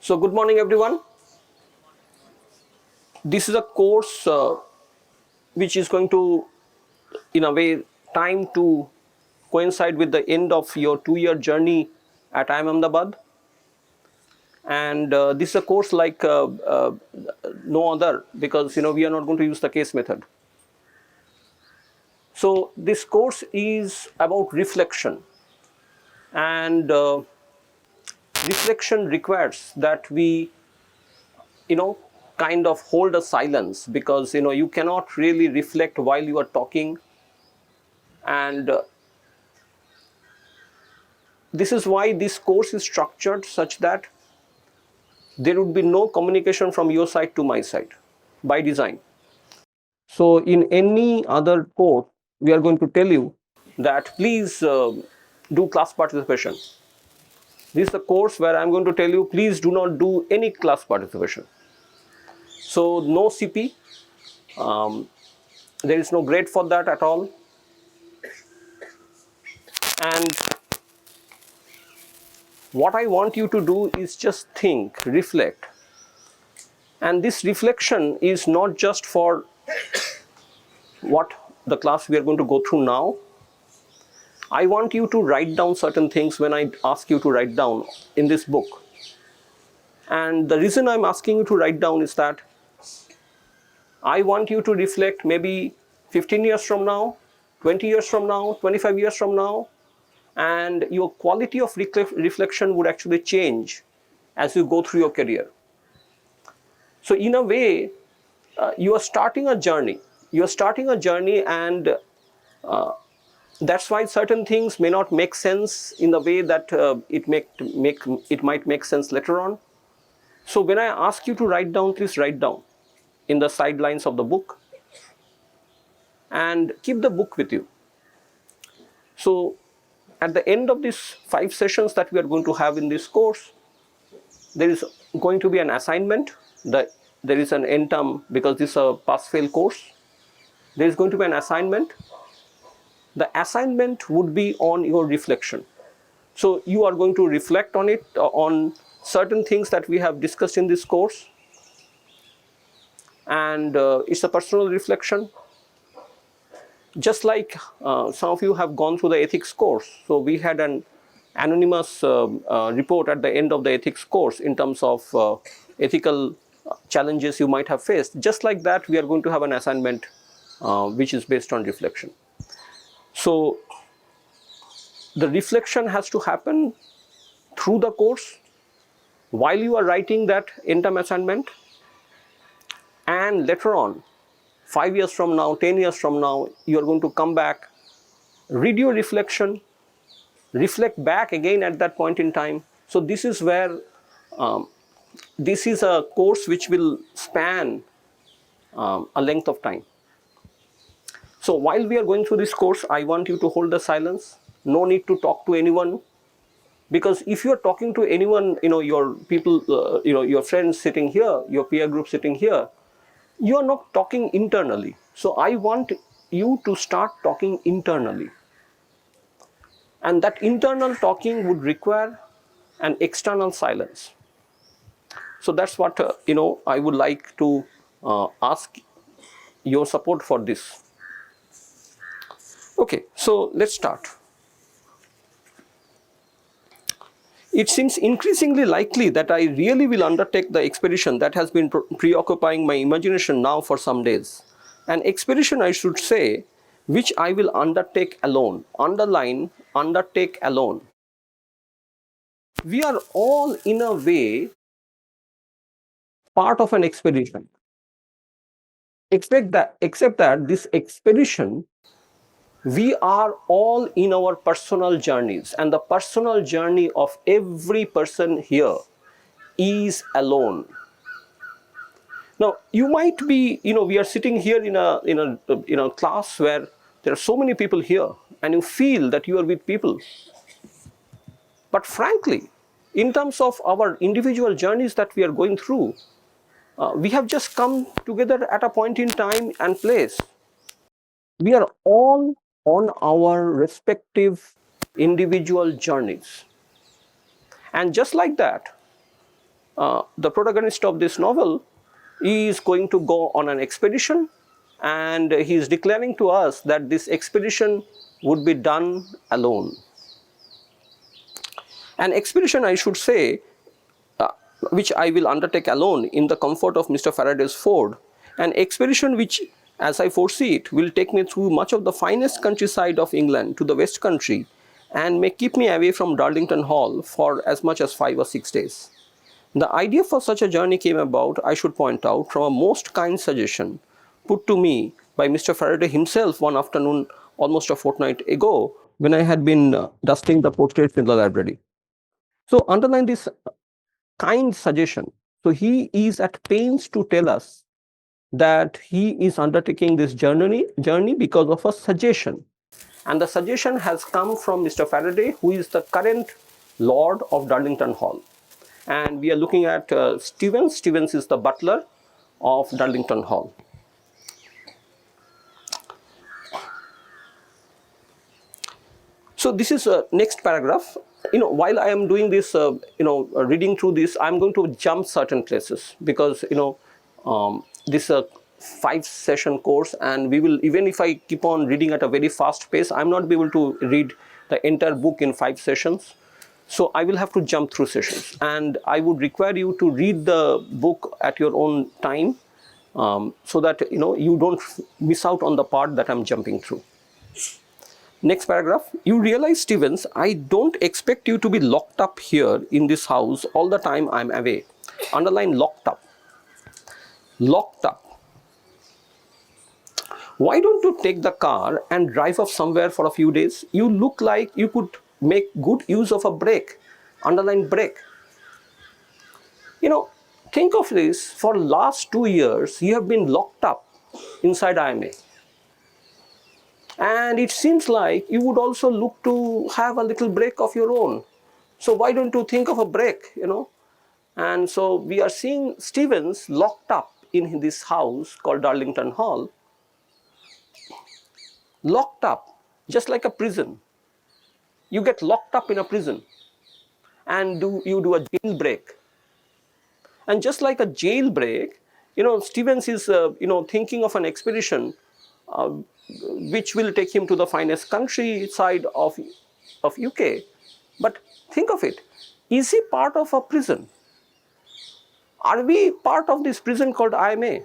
So good morning everyone. This is a course which is going to, in a way, time to coincide with the end of your 2-year journey at IIM Ahmedabad. And this is a course like no other, because we are not going to use the case method. So this course is about reflection, and reflection requires that we kind of hold a silence, because you cannot really reflect while you are talking. And this is why this course is structured such that there would be no communication from your side to my side, by design. So in any other course, we are going to tell you that please do class participation. This is a course where I'm going to tell you, please do not do any class participation. So no CP, there is no grade for that at all. And what I want you to do is just think, reflect. And this reflection is not just for what the class we are going to go through now. I want you to write down certain things when I ask you to write down in this book. And the reason I'm asking you to write down is that I want you to reflect maybe 15 years from now, 20 years from now, 25 years from now, and your quality of reflection would actually change as you go through your career. So in a way, you are starting a journey. You are starting a journey, and that's why certain things may not make sense in the way that it might make sense later on. So when I ask you to write down, please write down in the sidelines of the book, and keep the book with you. So at the end of these 5 sessions that we are going to have in this course, there is going to be an assignment. There is an end term, because this is a pass-fail course. There is going to be an assignment. The assignment would be on your reflection. So you are going to reflect on it, on certain things that we have discussed in this course. And it's a personal reflection. Just like some of you have gone through the ethics course. So we had an anonymous report at the end of the ethics course in terms of ethical challenges you might have faced. Just like that, we are going to have an assignment which is based on reflection. So the reflection has to happen through the course, while you are writing that end-term assignment, and later on, 5 years from now, 10 years from now, you are going to come back, read your reflection, reflect back again at that point in time. So this is where this is a course which will span a length of time. So while we are going through this course, I want you to hold the silence. No need to talk to anyone, because if you are talking to anyone, your people, your friends sitting here, your peer group sitting here, you are not talking internally. So I want you to start talking internally. And that internal talking would require an external silence. So that's what, I would like to ask your support for this. Okay, so let's start. It seems increasingly likely that I really will undertake the expedition that has been preoccupying my imagination now for some days. An expedition, I should say, which I will undertake alone. Underline, undertake alone. We are all, in a way, part of an expedition. Except that this expedition, we are all in our personal journeys, and the personal journey of every person here is alone. Now, you might be, we are sitting here in a class where there are so many people here, and you feel that you are with people. But frankly, in terms of our individual journeys that we are going through, we have just come together at a point in time and place. We are all on our respective individual journeys. And just like that, the protagonist of this novel is going to go on an expedition, and he is declaring to us that this expedition would be done alone. An expedition, I should say, which I will undertake alone in the comfort of Mr. Faraday's Ford, an expedition which, as I foresee it, will take me through much of the finest countryside of England to the West Country and may keep me away from Darlington Hall for as much as 5 or 6 days. The idea for such a journey came about, I should point out, from a most kind suggestion put to me by Mr. Faraday himself one afternoon almost a fortnight ago when I had been dusting the portraits in the library. So underline this kind suggestion. So he is at pains to tell us that he is undertaking this journey because of a suggestion. And the suggestion has come from Mr. Faraday, who is the current Lord of Darlington Hall. And we are looking at Stevens. Stevens is the butler of Darlington Hall. So this is next paragraph. While I am doing this, reading through this, I'm going to jump certain places because, this is a 5-session course, and we will, even if I keep on reading at a very fast pace, I'm not be able to read the entire book in 5 sessions. So I will have to jump through sessions, and I would require you to read the book at your own time, so that you don't miss out on the part that I'm jumping through. Next paragraph. You realize, Stevens, I don't expect you to be locked up here in this house all the time I'm away. Underline locked up. Locked up. Why don't you take the car and drive off somewhere for a few days? You look like you could make good use of a break. Underline break. Think of this. For last 2 years, you have been locked up inside IMA. And it seems like you would also look to have a little break of your own. So why don't you think of a break, And so we are seeing Stevens locked up in this house called Darlington Hall. Locked up, just like a prison. You get locked up in a prison and you do a jailbreak. And just like a jailbreak, Stevens is, thinking of an expedition which will take him to the finest countryside of UK. But think of it, is he part of a prison? Are we part of this prison called IMA?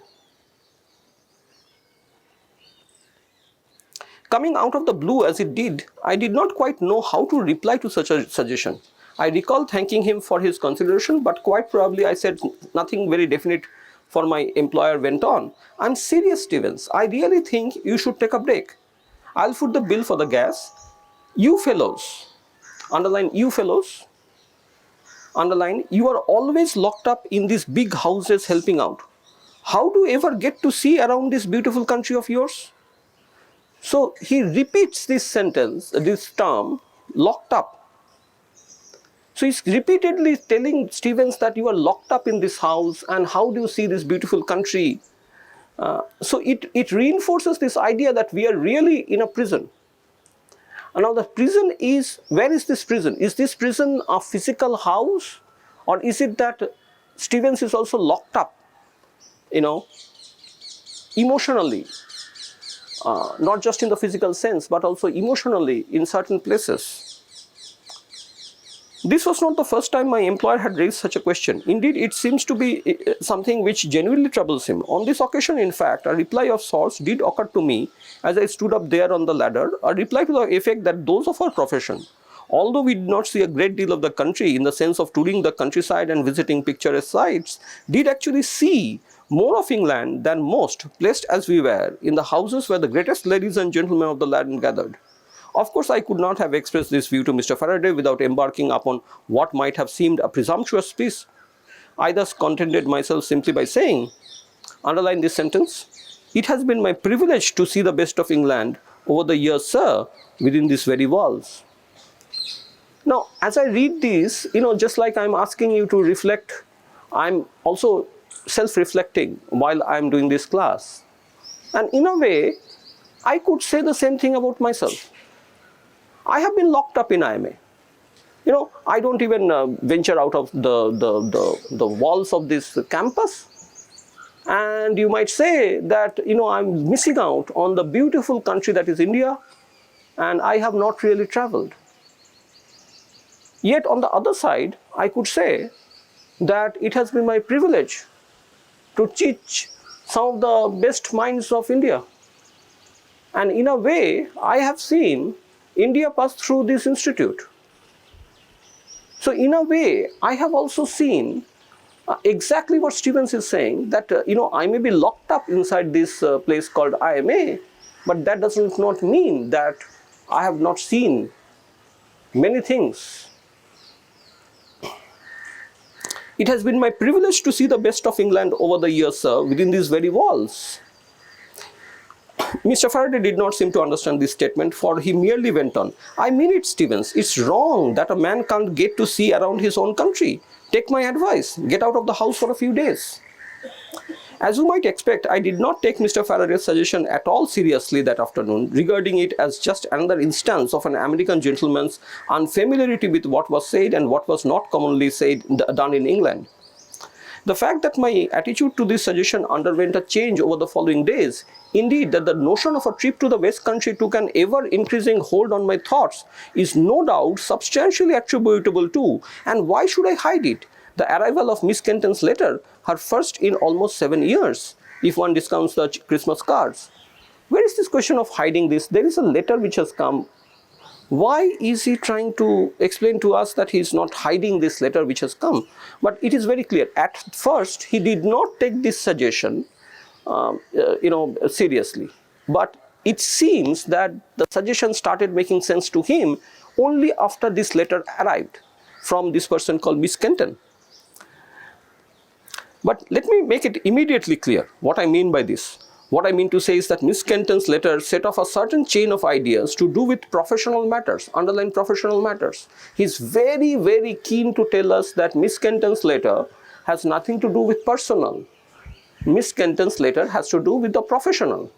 Coming out of the blue as it did, I did not quite know how to reply to such a suggestion. I recall thanking him for his consideration, but quite probably I said nothing very definite, for my employer went on. I'm serious, Stevens. I really think you should take a break. I'll foot the bill for the gas. You fellows, underline you fellows, underline, you are always locked up in these big houses helping out. How do you ever get to see around this beautiful country of yours? So he repeats this sentence, this term, locked up. So he's repeatedly telling Stevens that you are locked up in this house, and how do you see this beautiful country? So it reinforces this idea that we are really in a prison. And now the prison is, where is this prison? Is this prison a physical house, or is it that Stevens is also locked up, emotionally, not just in the physical sense, but also emotionally in certain places? This was not the first time my employer had raised such a question. Indeed, it seems to be something which genuinely troubles him. On this occasion, in fact, a reply of sorts did occur to me as I stood up there on the ladder, a reply to the effect that those of our profession, although we did not see a great deal of the country in the sense of touring the countryside and visiting picturesque sites, did actually see more of England than most, placed as we were in the houses where the greatest ladies and gentlemen of the land gathered. Of course, I could not have expressed this view to Mr. Faraday without embarking upon what might have seemed a presumptuous piece. I thus contented myself simply by saying, underline this sentence, it has been my privilege to see the best of England over the years, sir, within these very walls. Now, as I read this, just like I'm asking you to reflect, I'm also self-reflecting while I'm doing this class. And in a way, I could say the same thing about myself. I have been locked up in IMA. I don't even venture out of the walls of this campus. And you might say that, I'm missing out on the beautiful country that is India, and I have not really traveled. Yet on the other side, I could say that it has been my privilege to teach some of the best minds of India. And in a way, I have seen India pass through this institute. So in a way, I have also seen exactly what Stevens is saying, that I may be locked up inside this place called IMA, but that does not mean that I have not seen many things. It has been my privilege to see the best of England over the years, sir, within these very walls. Mr. Faraday did not seem to understand this statement, for he merely went on, I mean it, Stevens. It's wrong that a man can't get to see around his own country. Take my advice. Get out of the house for a few days. As you might expect, I did not take Mr. Faraday's suggestion at all seriously that afternoon, regarding it as just another instance of an American gentleman's unfamiliarity with what was said and what was not commonly done in England. The fact that my attitude to this suggestion underwent a change over the following days, indeed that the notion of a trip to the West Country took an ever-increasing hold on my thoughts, is no doubt substantially attributable to, and why should I hide it, the arrival of Miss Kenton's letter, her first in almost 7 years, if one discounts the Christmas cards. Where is this question of hiding this? There is a letter which has come. Why is he trying to explain to us that he is not hiding this letter which has come? But it is very clear. At first, he did not take this suggestion seriously. But it seems that the suggestion started making sense to him only after this letter arrived from this person called Miss Kenton. But let me make it immediately clear what I mean by this. What I mean to say is that Miss Kenton's letter set off a certain chain of ideas to do with professional matters, underlying professional matters. He's very, very keen to tell us that Miss Kenton's letter has nothing to do with personal. Miss Kenton's letter has to do with the professional.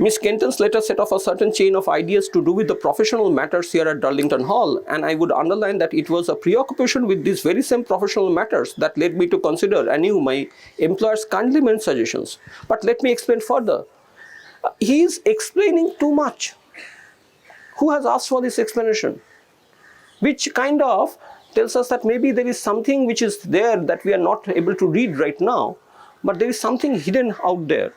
Miss Kenton's letter set off a certain chain of ideas to do with the professional matters here at Darlington Hall, and I would underline that it was a preoccupation with these very same professional matters that led me to consider anew my employer's kindly meant suggestions. But let me explain further. He is explaining too much. Who has asked for this explanation? Which kind of tells us that maybe there is something which is there that we are not able to read right now, but there is something hidden out there.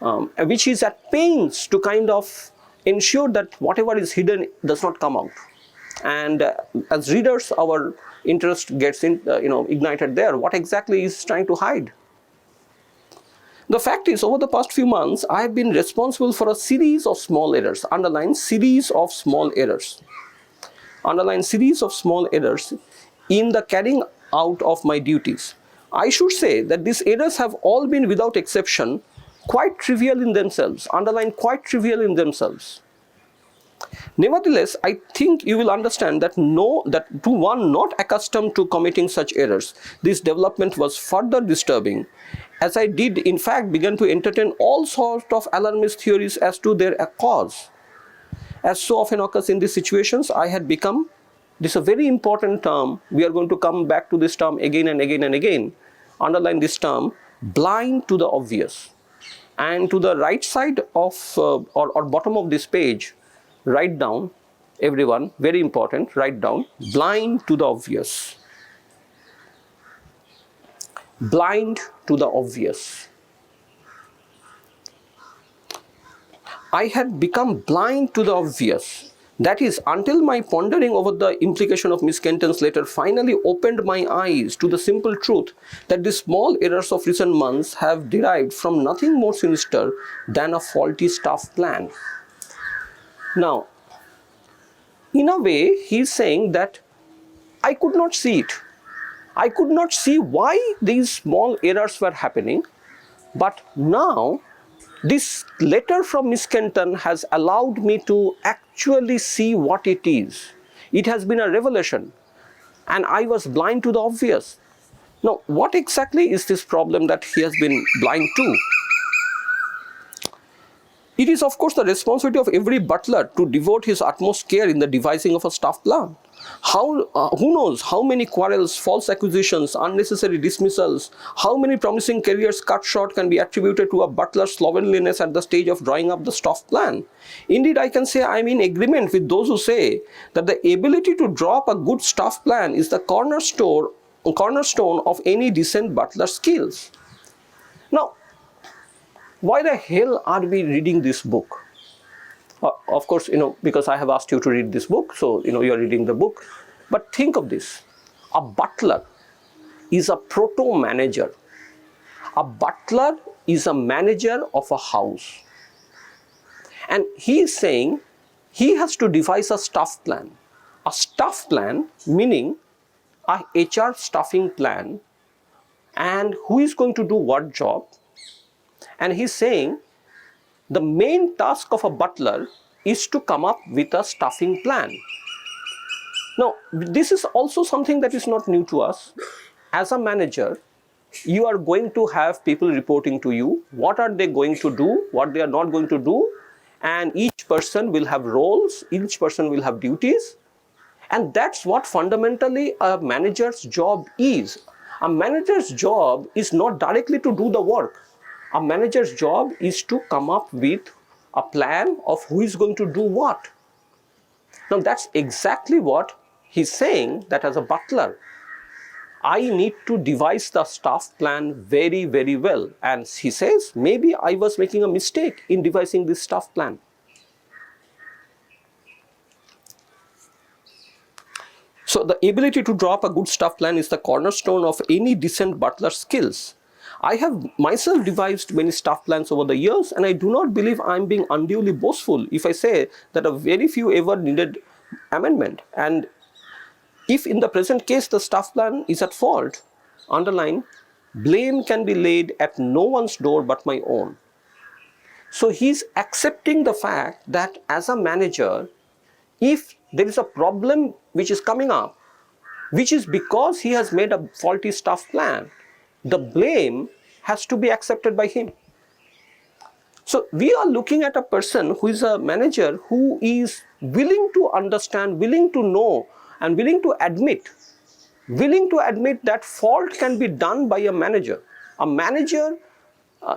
Which is at pains to kind of ensure that whatever is hidden does not come out. And as readers, our interest gets ignited there. What exactly is trying to hide? The fact is, over the past few months, I have been responsible for a series of small errors. Underline series of small errors. Underline series of small errors in the carrying out of my duties. I should say that these errors have all been, without exception, quite trivial in themselves. Underline quite trivial in themselves. Nevertheless, I think you will understand that to one not accustomed to committing such errors, this development was further disturbing, as I did in fact begin to entertain all sorts of alarmist theories as to their cause. As so often occurs in these situations, I had become, this is a very important term, we are going to come back to this term again and again and again, underline this term, blind to the obvious. And to the right side of or bottom of this page, write down, everyone, very important, write down, blind to the obvious. Blind to the obvious. I had become blind to the obvious. That is, until my pondering over the implication of Miss Kenton's letter finally opened my eyes to the simple truth that the small errors of recent months have derived from nothing more sinister than a faulty staff plan. Now, in a way, he is saying that I could not see it. I could not see why these small errors were happening, but now this letter from Miss Kenton has allowed me to actually see what it is. It has been a revelation, and I was blind to the obvious. Now, what exactly is this problem that he has been blind to? It is of course the responsibility of every butler to devote his utmost care in the devising of a staff plan. Who knows how many quarrels, false accusations, unnecessary dismissals, how many promising careers cut short can be attributed to a butler's slovenliness at the stage of drawing up the staff plan. Indeed, I can say I am in agreement with those who say that the ability to draw up a good staff plan is the cornerstone of any decent butler's skills. Now, why the hell are we reading this book? Of course, because I have asked you to read this book, so you are reading the book. But think of this: a butler is a proto-manager. A butler is a manager of a house, and he is saying he has to devise a staff plan. A staff plan meaning a HR staffing plan, and who is going to do what job. And he's saying the main task of a butler is to come up with a staffing plan. Now, this is also something that is not new to us. As a manager, you are going to have people reporting to you. What are they going to do, what they are not going to do, and each person will have roles, each person will have duties. And that's what fundamentally a manager's job is. A manager's job is not directly to do the work. A manager's job is to come up with a plan of who is going to do what. Now that's exactly what he's saying, that as a butler, I need to devise the staff plan very, very well. And he says, maybe I was making a mistake in devising this staff plan. So the ability to draw up a good staff plan is the cornerstone of any decent butler's skills. I have myself devised many staff plans over the years, and I do not believe I am being unduly boastful if I say that a very few ever needed amendment. And if in the present case the staff plan is at fault, underline, blame can be laid at no one's door but my own. So he's accepting the fact that as a manager, if there is a problem which is coming up, which is because he has made a faulty staff plan, the blame has to be accepted by him. So we are looking at a person who is a manager who is willing to understand, willing to know, and willing to admit that fault can be done by a manager. A manager,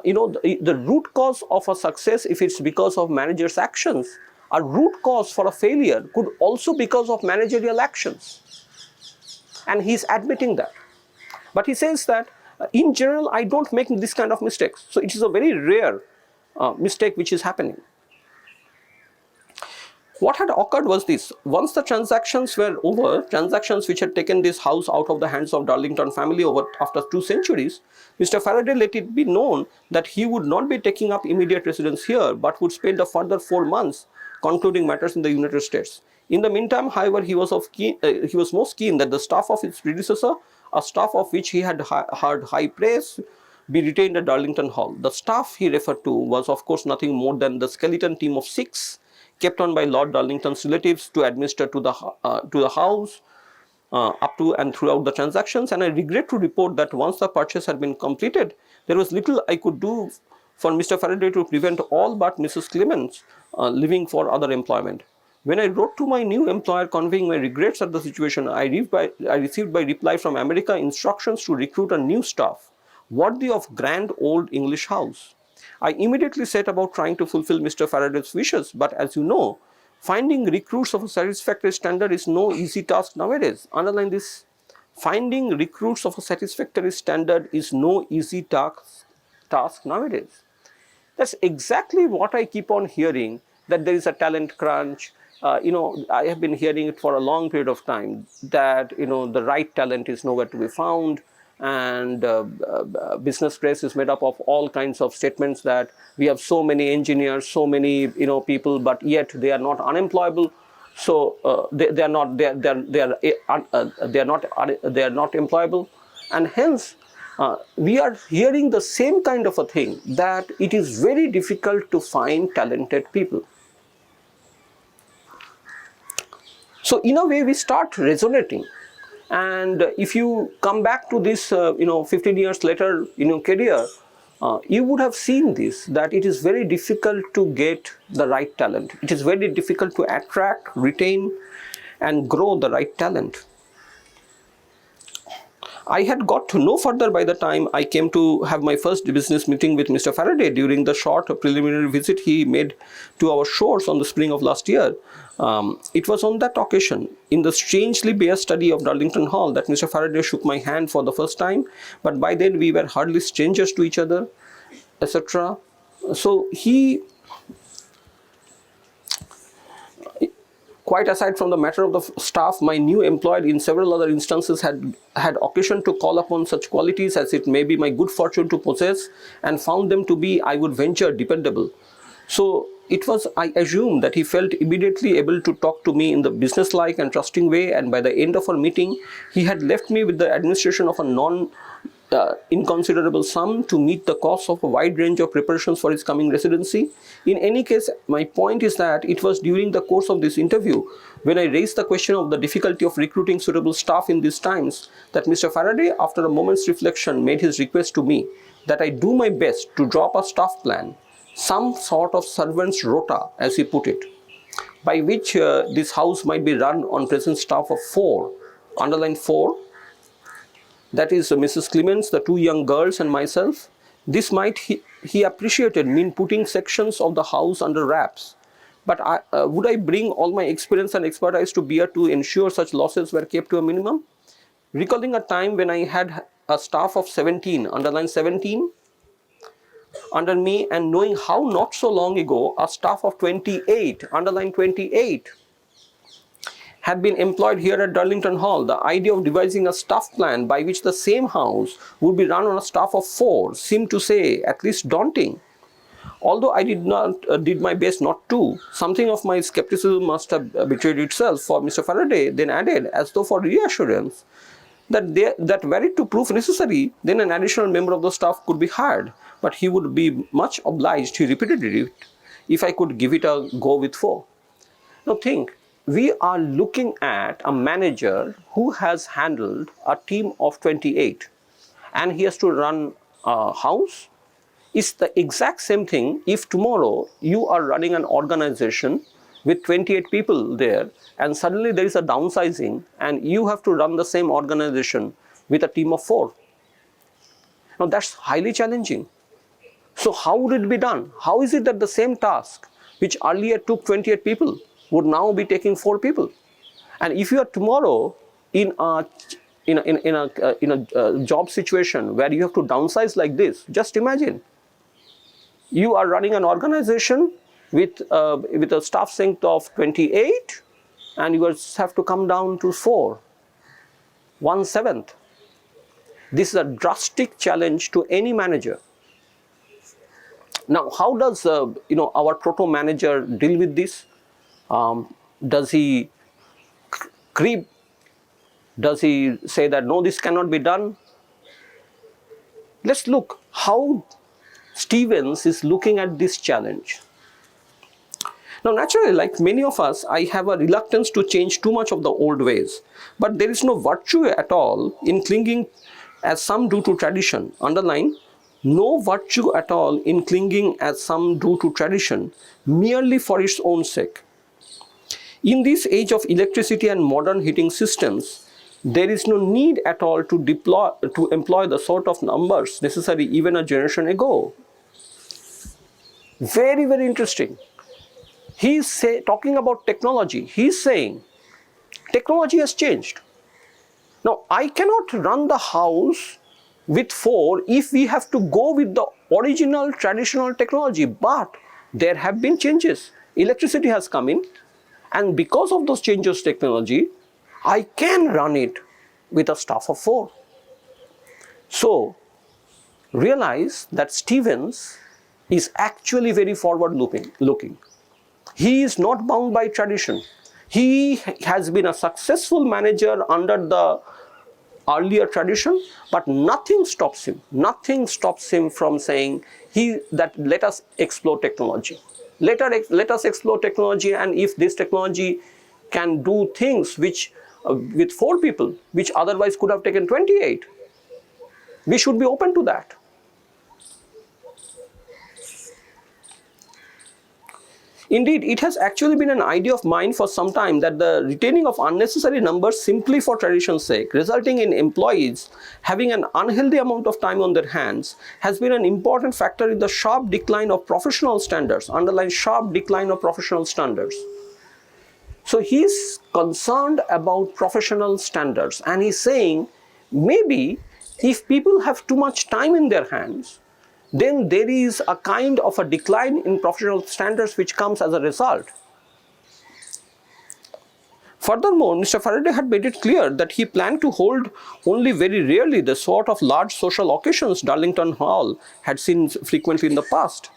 the root cause of a success, if it's because of manager's actions, a root cause for a failure could also be because of managerial actions. And he's admitting that. But he says that in general, I don't make this kind of mistakes. So it is a very rare mistake which is happening. What had occurred was this: once the transactions were over, transactions which had taken this house out of the hands of Darlington family after 2 centuries, Mr. Faraday let it be known that he would not be taking up immediate residence here, but would spend a further 4 months concluding matters in the United States. In the meantime, however, he was most keen that the staff of his predecessor, a staff of which he had heard high praise, be retained at Darlington Hall. The staff he referred to was of course nothing more than the skeleton team of 6 kept on by Lord Darlington's relatives to administer to the house up to and throughout the transactions. And I regret to report that once the purchase had been completed, there was little I could do for Mr. Faraday to prevent all but Mrs. Clements leaving for other employment. When I wrote to my new employer conveying my regrets at the situation, I received by reply from America instructions to recruit a new staff, worthy of grand old English house. I immediately set about trying to fulfill Mr. Faraday's wishes, but as you know, finding recruits of a satisfactory standard is no easy task nowadays. Underline this: finding recruits of a satisfactory standard is no easy task nowadays. That's exactly what I keep on hearing, that there is a talent crunch. I have been hearing it for a long period of time, that the right talent is nowhere to be found, and business press is made up of all kinds of statements that we have so many engineers, so many people, but yet they are not unemployable. So they are not employable, and hence we are hearing the same kind of a thing, that it is very difficult to find talented people. So in a way we start resonating, and if you come back to this 15 years later in your career, you would have seen this, that it is very difficult to get the right talent. It is very difficult to attract, retain, and grow the right talent. I had got to know further by the time I came to have my first business meeting with Mr. Faraday during the short preliminary visit he made to our shores on the spring of last year. It was on that occasion, in the strangely bare study of Darlington Hall, that Mr. Faraday shook my hand for the first time, but by then we were hardly strangers to each other, etc. So he, quite aside from the matter of the staff, my new employed in several other instances had occasion to call upon such qualities as it may be my good fortune to possess, and found them to be, I would venture, dependable. So it was, I assume, that he felt immediately able to talk to me in the businesslike and trusting way, and by the end of our meeting, he had left me with the administration of a inconsiderable sum to meet the cost of a wide range of preparations for his coming residency. In any case, my point is that it was during the course of this interview, when I raised the question of the difficulty of recruiting suitable staff in these times, that Mr. Faraday, after a moment's reflection, made his request to me that I do my best to draw up a staff plan, some sort of servant's rota, as he put it, by which this house might be run on present staff of 4, underline 4, that is Mrs. Clements, the 2 young girls, and myself. This might, he appreciated, mean putting sections of the house under wraps. But would I bring all my experience and expertise to bear to ensure such losses were kept to a minimum? Recalling a time when I had a staff of 17, underline 17, under me, and knowing how not so long ago a staff of 28, underline 28, had been employed here at Darlington Hall, the idea of devising a staff plan by which the same house would be run on a staff of 4 seemed to say at least daunting. Although I did my best not to, something of my skepticism must have betrayed itself, for Mr. Faraday then added, as though for reassurance, that were it to prove necessary, then an additional member of the staff could be hired, but he would be much obliged, he repeated it, if I could give it a go with 4. Now think, we are looking at a manager who has handled a team of 28 and he has to run a house. It's the exact same thing if tomorrow you are running an organization with 28 people there and suddenly there is a downsizing and you have to run the same organization with a team of 4. Now that's highly challenging. So how would it be done? How is it that the same task which earlier took 28 people would now be taking 4 people? And if you are tomorrow in a job situation where you have to downsize like this, just imagine you are running an organization with a staff strength of 28 and you have to come down to 4, 1/7. This is a drastic challenge to any manager. Now, how does our proto manager deal with this? Does he creep? Does he say that no, this cannot be done? Let's look how Stevens is looking at this challenge. Now naturally, like many of us, I have a reluctance to change too much of the old ways, but there is no virtue at all in clinging as some do to tradition. Underline, no virtue at all in clinging as some do to tradition merely for its own sake. In this age of electricity and modern heating systems, there is no need at all to employ the sort of numbers necessary even a generation ago. Very, very interesting. He's talking about technology. He's saying technology has changed. Now, I cannot run the house with 4 if we have to go with the original traditional technology, but there have been changes. Electricity has come in, and because of those changes in technology, I can run it with a staff of 4. So, realize that Stevens is actually very forward-looking. He is not bound by tradition. He has been a successful manager under the earlier tradition, but nothing stops him. Nothing stops him from saying let us explore technology. Let us explore technology, and if this technology can do things which with 4 people, which otherwise could have taken 28, we should be open to that. Indeed, it has actually been an idea of mine for some time that the retaining of unnecessary numbers simply for tradition's sake, resulting in employees having an unhealthy amount of time on their hands, has been an important factor in the sharp decline of professional standards, underline sharp decline of professional standards. So he's concerned about professional standards, and he's saying maybe if people have too much time in their hands, then there is a kind of a decline in professional standards which comes as a result. Furthermore, Mr. Faraday had made it clear that he planned to hold only very rarely the sort of large social occasions Darlington Hall had seen frequently in the past.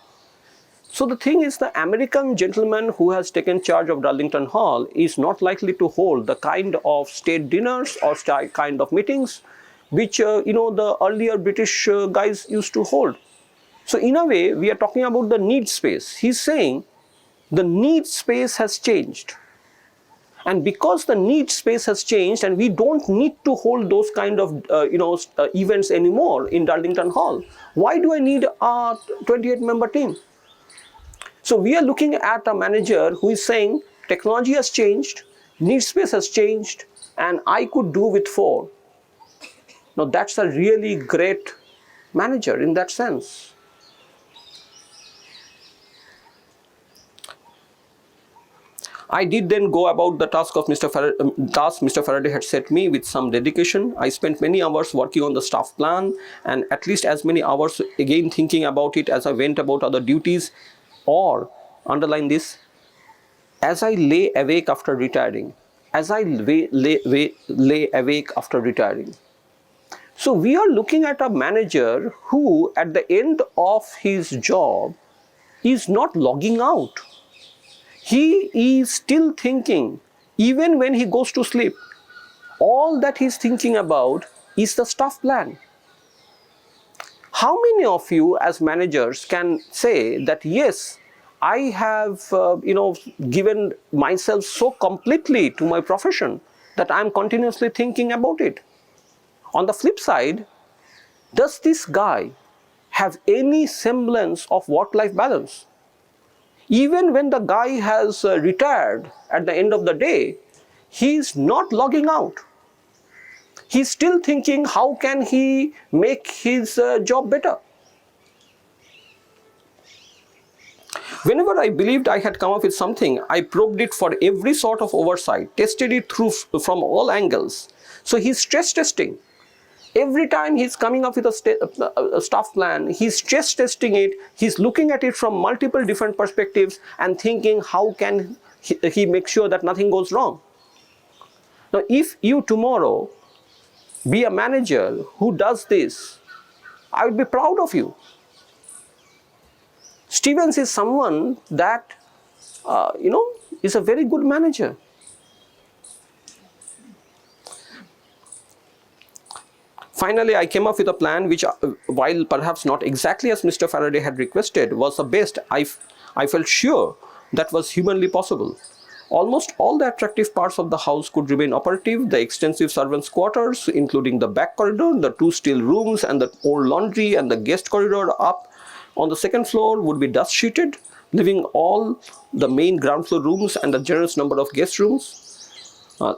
So the thing is, the American gentleman who has taken charge of Darlington Hall is not likely to hold the kind of state dinners or kind of meetings which the earlier British guys used to hold. So in a way, we are talking about the need space. He's saying the need space has changed. And because the need space has changed and we don't need to hold those kind of events anymore in Darlington Hall, why do I need a 28-member team? So we are looking at a manager who is saying technology has changed, need space has changed, and I could do with 4. Now that's a really great manager in that sense. I did then go about the task of Mr. Faraday had set me with some dedication. I spent many hours working on the staff plan and at least as many hours again thinking about it as I went about other duties, or underline this, as I lay awake after retiring. As I lay awake after retiring. So we are looking at a manager who at the end of his job is not logging out. He is still thinking, even when he goes to sleep, all that he's thinking about is the staff plan. How many of you as managers can say that, yes, I have given myself so completely to my profession that I'm continuously thinking about it? On the flip side, does this guy have any semblance of work-life balance? Even when the guy has retired at the end of the day, he is not logging out. He's still thinking, how can he make his job better? Whenever I believed I had come up with something, I probed it for every sort of oversight, tested it through from all angles. So he's stress testing. Every time he's coming up with a staff plan, he's stress testing it, he's looking at it from multiple different perspectives and thinking how can he make sure that nothing goes wrong. Now, if you tomorrow be a manager who does this, I would be proud of you. Stevens is someone that, is a very good manager. Finally, I came up with a plan which, while perhaps not exactly as Mr. Faraday had requested, was the best I felt sure that was humanly possible. Almost all the attractive parts of the house could remain operative. The extensive servants' quarters, including the back corridor, the 2 still rooms and the old laundry and the guest corridor up on the 2nd floor would be dust sheeted, leaving all the main ground floor rooms and a generous number of guest rooms.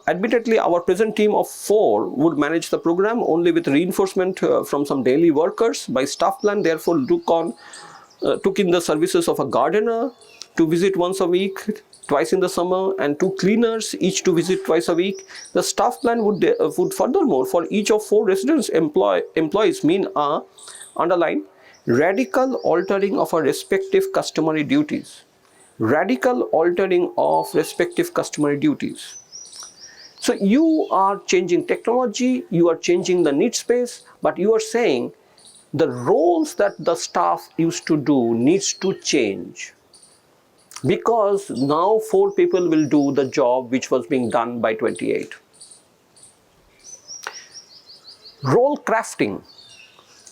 Admittedly, our present team of 4 would manage the program only with reinforcement from some daily workers. My staff plan therefore took in the services of a gardener to visit once a week, twice in the summer, and 2 cleaners, each to visit twice a week. The staff plan would furthermore, for each of 4 residents employees mean a, underline, radical altering of our respective customary duties. Radical altering of respective customary duties. So you are changing technology, you are changing the need space, but you are saying the roles that the staff used to do needs to change. Because now 4 people will do the job which was being done by 28. Role crafting.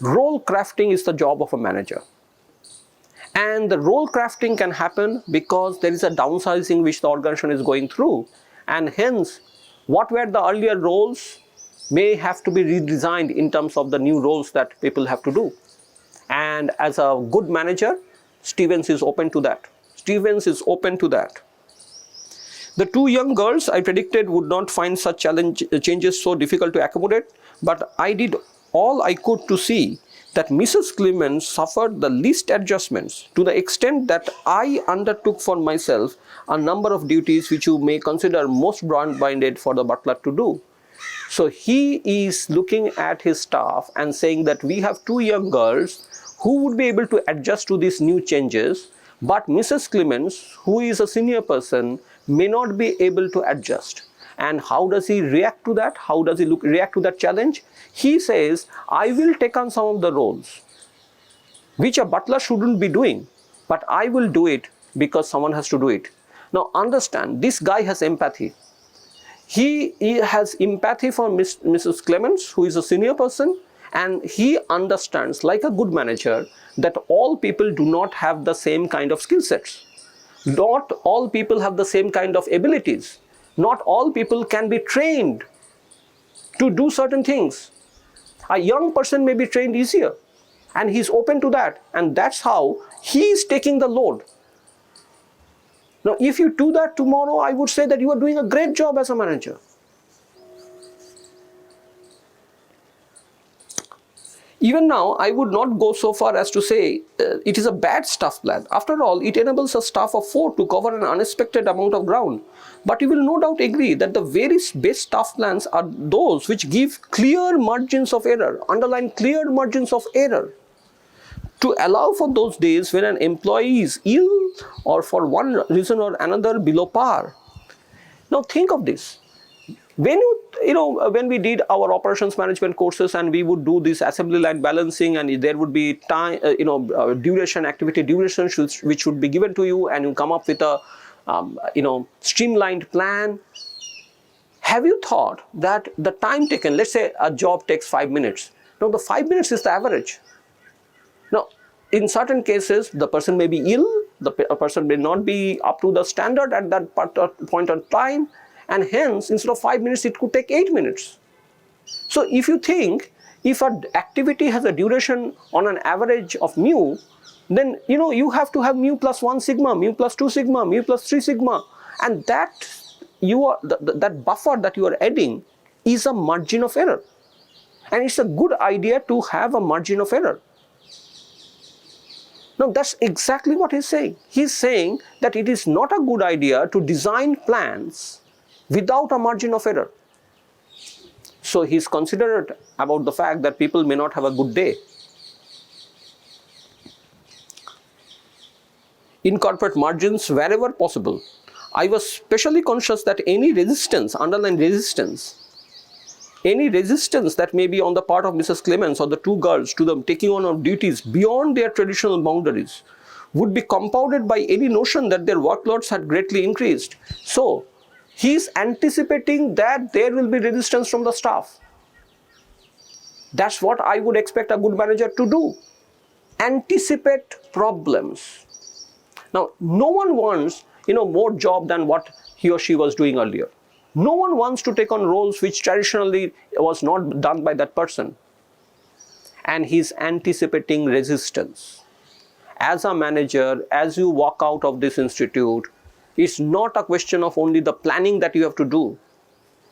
Role crafting is the job of a manager. And the role crafting can happen because there is a downsizing which the organization is going through. And hence, what were the earlier roles may have to be redesigned in terms of the new roles that people have to do. And as a good manager, Stevens is open to that. Stevens is open to that. The two young girls I predicted would not find such changes so difficult to accommodate, but I did all I could to see that Mrs. Clemens suffered the least adjustments, to the extent that I undertook for myself a number of duties which you may consider most broad-minded for the butler to do. So he is looking at his staff and saying that we have two young girls who would be able to adjust to these new changes, but Mrs. Clemens, who is a senior person, may not be able to adjust. And how does he react to that? How does he react to that challenge? He says, I will take on some of the roles which a butler shouldn't be doing, but I will do it because someone has to do it. Now understand, this guy has empathy. He has empathy for Mrs. Clemens, who is a senior person, and he understands, like a good manager, that all people do not have the same kind of skill sets. Not all people have the same kind of abilities. Not all people can be trained to do certain things. A young person may be trained easier, and he's open to that, and that's how he's taking the load. Now, if you do that tomorrow, I would say that you are doing a great job as a manager. Even now, I would not go so far as to say it is a bad staff plan. After all, it enables a staff of 4 to cover an unexpected amount of ground. But you will no doubt agree that the very best staff plans are those which give clear margins of error, underline clear margins of error, to allow for those days when an employee is ill or for one reason or another below par. Now think of this. When when we did our operations management courses and we would do this assembly line balancing, and there would be time, duration, activity duration which should be given to you, and you come up with a streamlined plan. Have you thought that the time taken, let's say a job takes 5 minutes. Now the 5 minutes is the average. Now in certain cases the person may be ill, the person may not be up to the standard at that point of time, and hence instead of 5 minutes it could take 8 minutes. So if you think, if an activity has a duration on an average of mu, then you have to have mu plus 1 sigma, mu plus 2 sigma, mu plus 3 sigma, and that that buffer that you are adding is a margin of error, and it's a good idea to have a margin of error. Now that's exactly what he's saying. He's saying that it is not a good idea to design plans without a margin of error. So he's considerate about the fact that people may not have a good day. Incorporate margins wherever possible. I was specially conscious that any resistance, underline resistance, any resistance that may be on the part of Mrs. Clemens or the two girls to them taking on of duties beyond their traditional boundaries would be compounded by any notion that their workloads had greatly increased. So he's anticipating that there will be resistance from the staff. That's what I would expect a good manager to do. Anticipate problems. Now, no one wants, more job than what he or she was doing earlier. No one wants to take on roles which traditionally was not done by that person. And he's anticipating resistance. As a manager, as you walk out of this institute, it's not a question of only the planning that you have to do.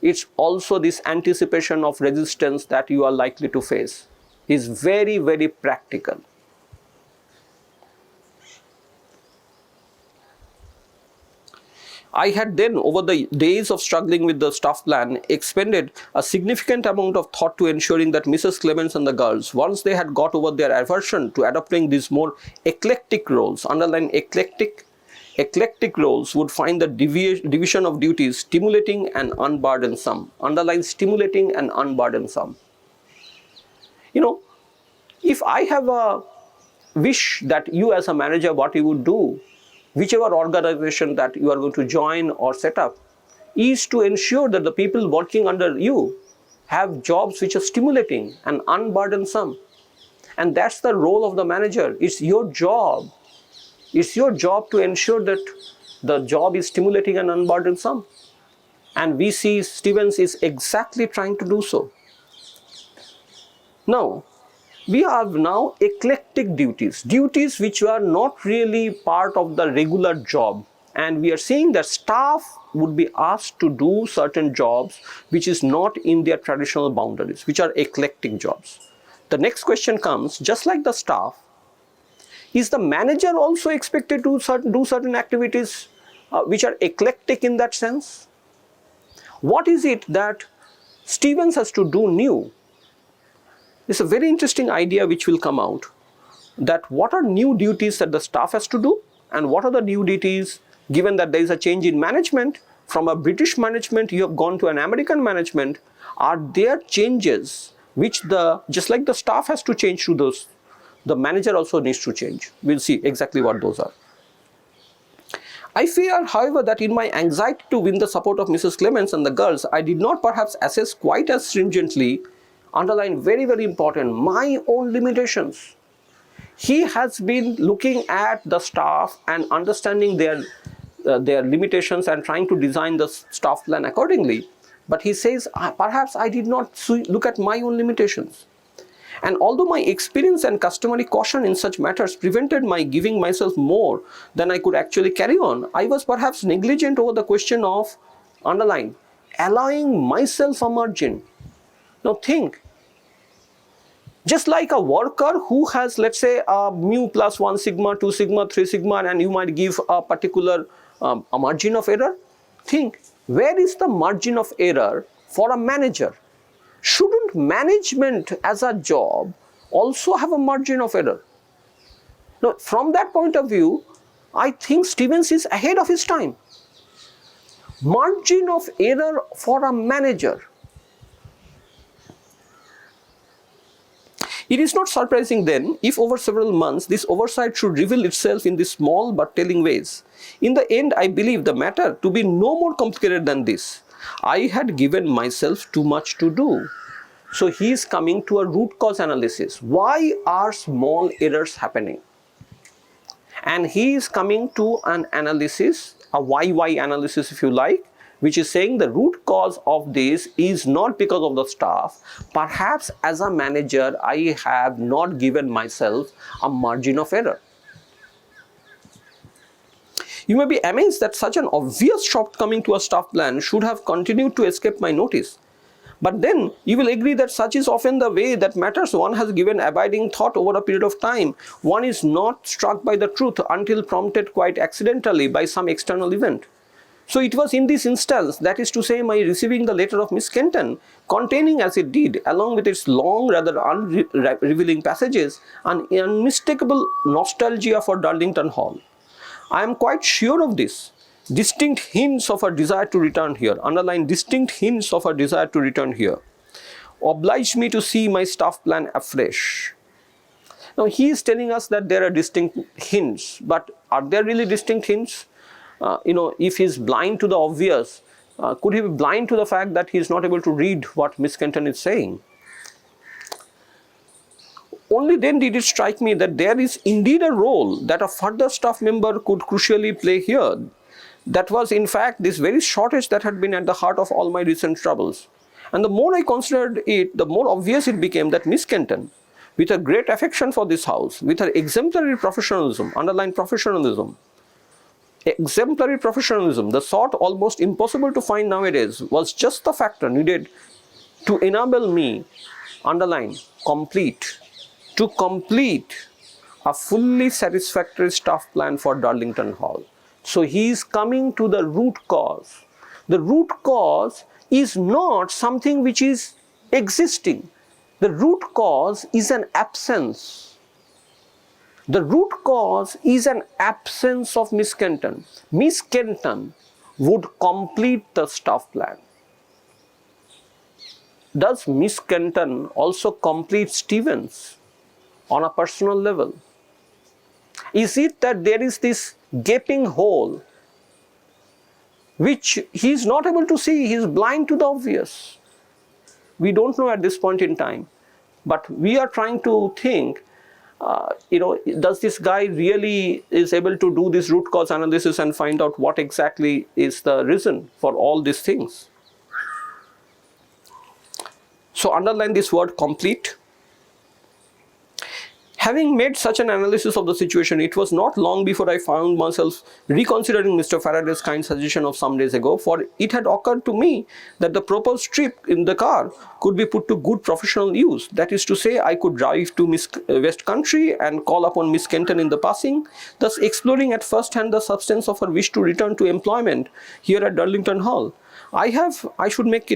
It's also this anticipation of resistance that you are likely to face. It's very, very practical. I had then, over the days of struggling with the staff plan, expended a significant amount of thought to ensuring that Mrs. Clemens and the girls, once they had got over their aversion to adopting these more eclectic roles, underline eclectic roles, would find the division of duties stimulating and unburdensome. Underline stimulating and unburdensome. If I have a wish that you as a manager, what you would do, whichever organization that you are going to join or set up, is to ensure that the people working under you have jobs which are stimulating and unburdensome. And that's the role of the manager. It's your job. It's your job to ensure that the job is stimulating and unburdensome. And we see Stevens is exactly trying to do so. Now, we have now eclectic duties, duties which are not really part of the regular job, and we are seeing that staff would be asked to do certain jobs which is not in their traditional boundaries, which are eclectic jobs. The next question comes, just like the staff, is the manager also expected to do certain activities which are eclectic in that sense? What is it that Stevens has to do new? It's a very interesting idea which will come out, that what are new duties that the staff has to do, and what are the new duties, given that there is a change in management, from a British management you have gone to an American management, are there changes which just like the staff has to change to those, the manager also needs to change. We'll see exactly what those are. I fear, however, that in my anxiety to win the support of Mrs. Clements and the girls, I did not perhaps assess quite as stringently, underline very, very important, my own limitations. He has been looking at the staff and understanding their limitations and trying to design the staff plan accordingly. But he says, perhaps I did not look at my own limitations. And although my experience and customary caution in such matters prevented my giving myself more than I could actually carry on, I was perhaps negligent over the question of, underline, allowing myself a margin. Now think, just like a worker who has, let's say, a mu plus 1 sigma, 2 sigma, 3 sigma, and you might give a particular a margin of error. Think, where is the margin of error for a manager? Shouldn't management as a job also have a margin of error? Now, from that point of view, I think Stevens is ahead of his time. Margin of error for a manager. It is not surprising then if over several months this oversight should reveal itself in these small but telling ways. In the end, I believe the matter to be no more complicated than this. I had given myself too much to do. So he is coming to a root cause analysis. Why are small errors happening? And he is coming to an analysis, a why analysis if you like, which is saying the root cause of this is not because of the staff. Perhaps as a manager, I have not given myself a margin of error. You may be amazed that such an obvious shortcoming to a staff plan should have continued to escape my notice. But then you will agree that such is often the way that matters. One has given abiding thought over a period of time. One is not struck by the truth until prompted quite accidentally by some external event. So it was in this instance, that is to say, my receiving the letter of Miss Kenton, containing as it did, along with its long, rather unrevealing passages, an unmistakable nostalgia for Darlington Hall. I am quite sure of this. Distinct hints of a desire to return here, underline distinct hints of a desire to return here, obliged me to see my staff plan afresh. Now he is telling us that there are distinct hints, but are there really distinct hints? If he is blind to the obvious, could he be blind to the fact that he is not able to read what Miss Kenton is saying? Only then did it strike me that there is indeed a role that a further staff member could crucially play here. That was in fact this very shortage that had been at the heart of all my recent troubles. And the more I considered it, the more obvious it became that Miss Kenton, with her great affection for this house, with her exemplary professionalism, underline professionalism, exemplary professionalism, the sort almost impossible to find nowadays, was just the factor needed to enable me, underline, to complete a fully satisfactory staff plan for Darlington Hall. So he is coming to the root cause. The root cause is not something which is existing. The root cause is an absence. The root cause is an absence of Miss Kenton. Miss Kenton would complete the staff plan. Does Miss Kenton also complete Stevens on a personal level? Is it that there is this gaping hole which he is not able to see? He is blind to the obvious. We don't know at this point in time, but we are trying to think, does this guy really is able to do this root cause analysis and find out what exactly is the reason for all these things? So underline this word complete. Having made such an analysis of the situation, it was not long before I found myself reconsidering Mr. Faraday's kind suggestion of some days ago, for it had occurred to me that the proposed trip in the car could be put to good professional use. That is to say, I could drive to West Country and call upon Miss Kenton in the passing, thus exploring at first hand the substance of her wish to return to employment here at Darlington Hall. I should make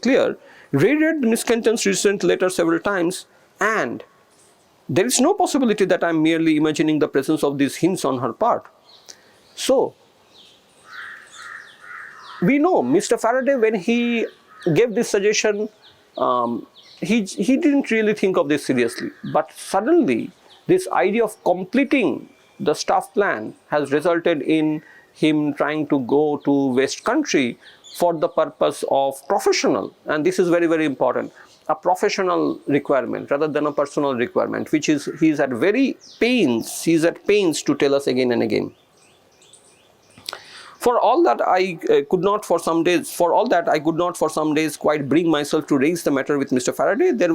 clear, reread Miss Kenton's recent letter several times, and there is no possibility that I am merely imagining the presence of these hints on her part. So, we know Mr. Faraday, when he gave this suggestion, he didn't really think of this seriously. But suddenly, this idea of completing the staff plan has resulted in him trying to go to West Country for the purpose of professional, and this is very, very important. A professional requirement rather than a personal requirement, which is he is at pains to tell us again and again. For all that I could not for some days quite bring myself to raise the matter with Mr. Faraday. There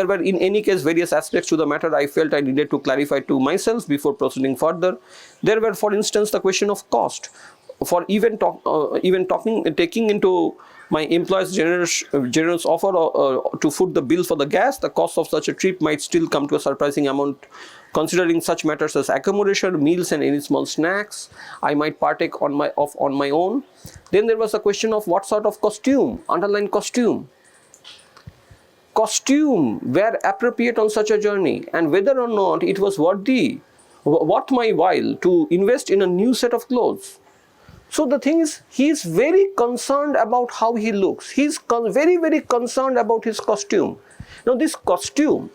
were in any case various aspects to the matter I felt I needed to clarify to myself before proceeding further. There were, for instance, the question of cost. For taking into my employer's generous offer to foot the bill for the gas, the cost of such a trip might still come to a surprising amount, considering such matters as accommodation, meals, and any small snacks I might partake on my own. Then there was a question of what sort of costume, underline costume, were appropriate on such a journey, and whether or not it was worth my while to invest in a new set of clothes. So the thing is, he is very concerned about how he looks. He is very, very concerned about his costume. Now this costume,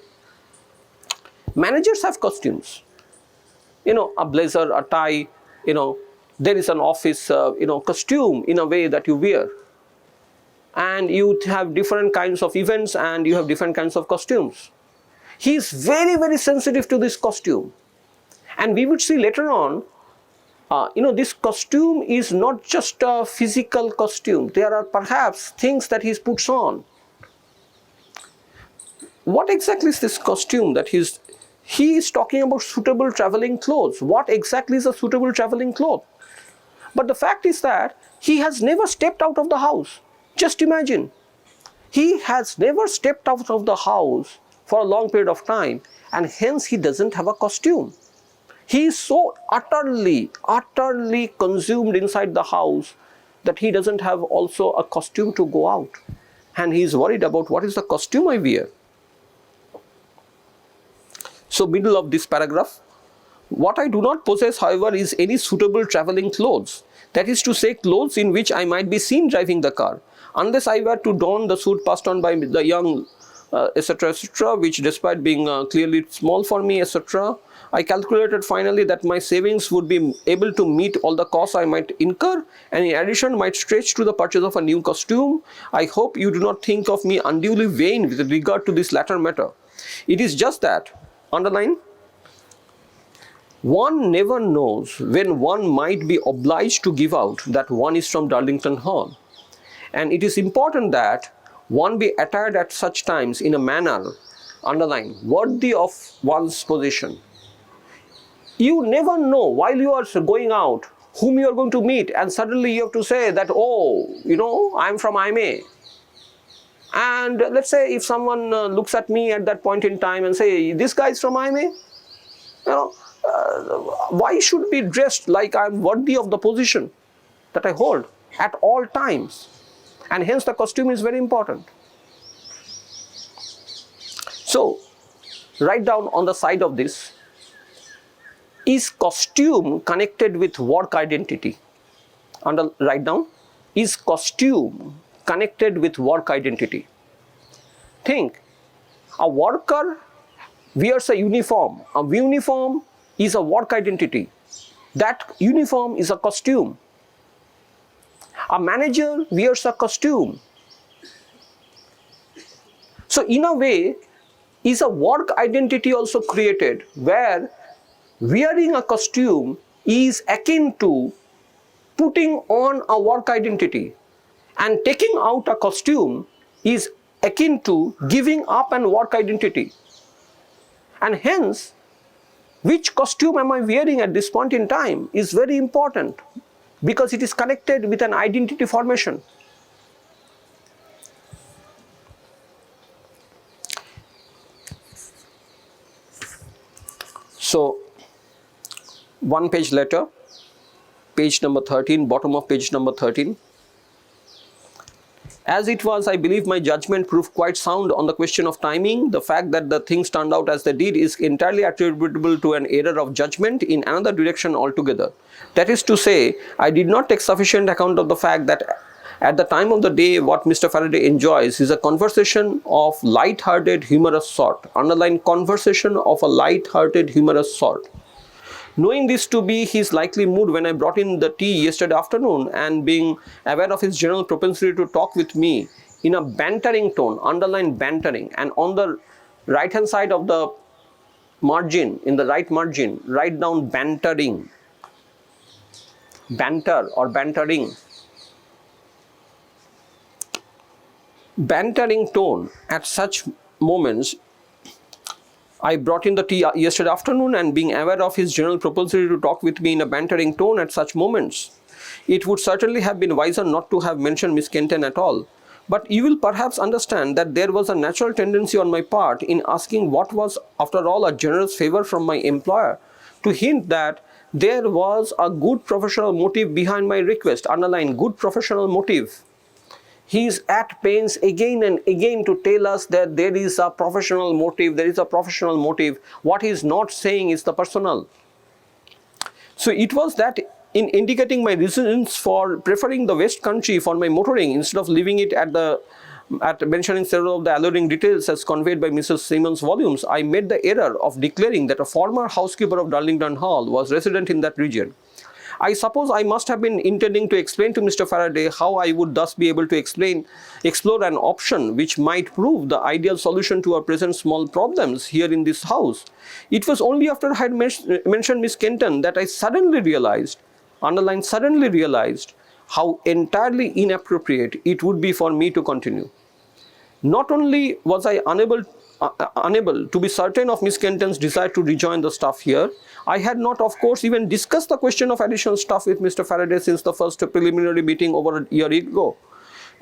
managers have costumes. A blazer, a tie, there is an office, costume in a way that you wear. And you have different kinds of events and you have different kinds of costumes. He is very, very sensitive to this costume. And we would see later on, this costume is not just a physical costume. There are perhaps things that he puts on. What exactly is this costume that he is talking about? Suitable traveling clothes. What exactly is a suitable traveling cloth? But the fact is that he has never stepped out of the house. Just imagine. He has never stepped out of the house for a long period of time, and hence he doesn't have a costume. He is so utterly consumed inside the house that he doesn't have also a costume to go out. And he is worried about what is the costume I wear. So middle of this paragraph, what I do not possess, however, is any suitable traveling clothes. That is to say, clothes in which I might be seen driving the car. Unless I were to don the suit passed on by the young, etc., which despite being clearly small for me, etc., I calculated finally that my savings would be able to meet all the costs I might incur, and in addition might stretch to the purchase of a new costume. I hope you do not think of me unduly vain with regard to this latter matter. It is just that, underline, one never knows when one might be obliged to give out that one is from Darlington Hall. And it is important that one be attired at such times in a manner, underline, worthy of one's position. You never know while you are going out whom you are going to meet, and suddenly you have to say that, oh, I'm from IMA. And let's say if someone looks at me at that point in time and say, this guy is from IMA, why should be dressed like I'm worthy of the position that I hold at all times? And hence the costume is very important. So, write down on the side of this, is costume connected with work identity? Write down, is costume connected with work identity? Think, a worker wears a uniform. A uniform is a work identity. That uniform is a costume. A manager wears a costume. So in a way, is a work identity also created where wearing a costume is akin to putting on a work identity, and taking out a costume is akin to giving up an work identity. And hence, which costume am I wearing at this point in time is very important, because it is connected with an identity formation. So, one page later, page number 13, bottom of page number 13. As it was, I believe my judgment proved quite sound on the question of timing. The fact that the things turned out as they did is entirely attributable to an error of judgment in another direction altogether. That is to say, I did not take sufficient account of the fact that at the time of the day, what Mr. Faraday enjoys is a conversation of light-hearted, humorous sort. Underline, conversation of a light-hearted, humorous sort. Knowing this to be his likely mood when I brought in the tea yesterday afternoon, and being aware of his general propensity to talk with me in a bantering tone, underline bantering, and on the right hand side of the margin, in the right margin, write down bantering, banter or bantering. Bantering tone at such moments. I brought in the tea yesterday afternoon, and being aware of his general propensity to talk with me in a bantering tone at such moments, it would certainly have been wiser not to have mentioned Miss Kenton at all. But you will perhaps understand that there was a natural tendency on my part in asking what was, after all, a generous favor from my employer, to hint that there was a good professional motive behind my request. Underline, good professional motive. He is at pains again and again to tell us that there is a professional motive, there is a professional motive. What he is not saying is the personal. So it was that in indicating my reasons for preferring the West Country for my motoring, instead of leaving it at mentioning several of the alluring details as conveyed by Mrs. Simmons' volumes, I made the error of declaring that a former housekeeper of Darlington Hall was resident in that region. I suppose I must have been intending to explain to Mr. Faraday how I would thus be able to explore an option which might prove the ideal solution to our present small problems here in this house. It was only after I had mentioned Miss Kenton that I suddenly realized, underline suddenly realized, how entirely inappropriate it would be for me to continue. Not only was I unable to be certain of Miss Kenton's desire to rejoin the staff here, I had not, of course, even discussed the question of additional staff with Mr. Faraday since the first preliminary meeting over a year ago.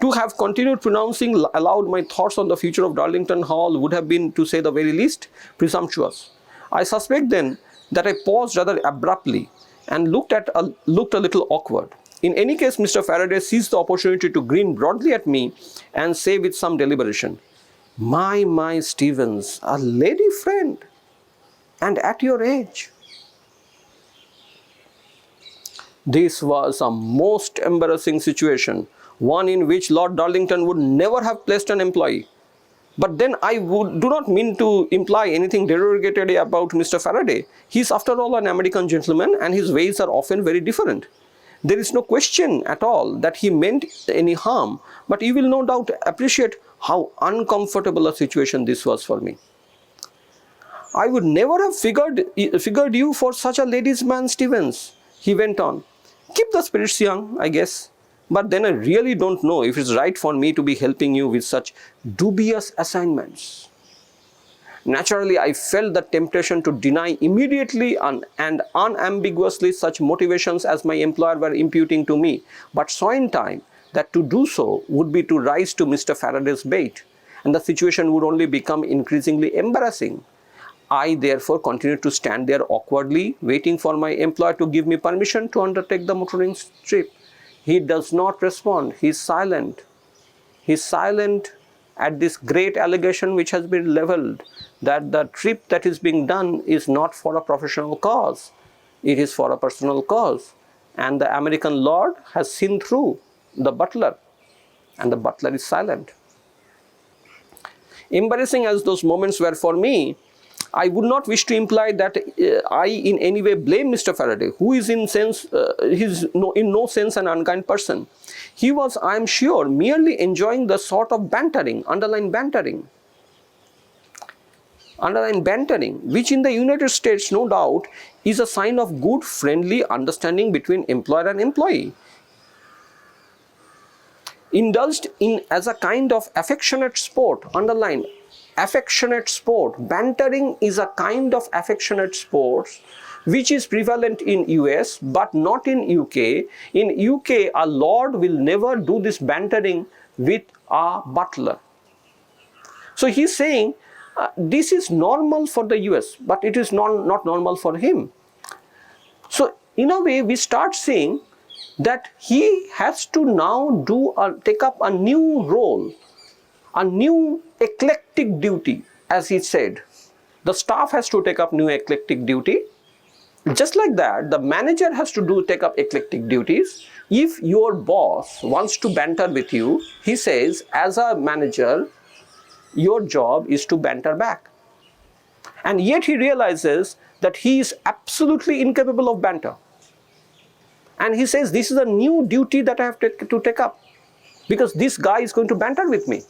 To have continued pronouncing aloud my thoughts on the future of Darlington Hall would have been, to say the very least, presumptuous. I suspect then that I paused rather abruptly and looked a little awkward. In any case, Mr. Faraday seized the opportunity to grin broadly at me and say with some deliberation, My, Stevens, a lady friend, and at your age." This was a most embarrassing situation, one in which Lord Darlington would never have placed an employee. But then I do not mean to imply anything derogatory about Mr. Faraday. He is, after all, an American gentleman, and his ways are often very different. There is no question at all that he meant any harm, but you will no doubt appreciate how uncomfortable a situation this was for me. "I would never have figured you for such a ladies' man, Stevens," he went on. "Keep the spirits young, I guess. But then I really don't know if it's right for me to be helping you with such dubious assignments." Naturally, I felt the temptation to deny immediately and unambiguously such motivations as my employer were imputing to me, but saw in time that to do so would be to rise to Mr. Faraday's bait, and the situation would only become increasingly embarrassing. I therefore continued to stand there awkwardly, waiting for my employer to give me permission to undertake the motoring trip. He does not respond. He is silent. He is silent at this great allegation which has been leveled, that the trip that is being done is not for a professional cause. It is for a personal cause. And the American lord has seen through the butler, and the butler is silent. Embarrassing as those moments were for me, I would not wish to imply that I in any way blame Mr. Faraday, who is in no sense an unkind person. He was, I am sure, merely enjoying the sort of bantering, underline bantering, which in the United States, no doubt, is a sign of good friendly understanding between employer and employee, indulged in as a kind of affectionate sport, underline affectionate sport. Bantering is a kind of affectionate sport which is prevalent in US but not in UK. In UK, a lord will never do this bantering with a butler. So he's saying this is normal for the US, but it is not normal for him. So in a way, we start seeing that he has to now take up a new role, a new eclectic duty, as he said. The staff has to take up new eclectic duty. Just like that, the manager has to take up eclectic duties. If your boss wants to banter with you, he says, as a manager, your job is to banter back. And yet he realizes that he is absolutely incapable of banter. And he says, this is a new duty that I have to take up, because this guy is going to banter with me.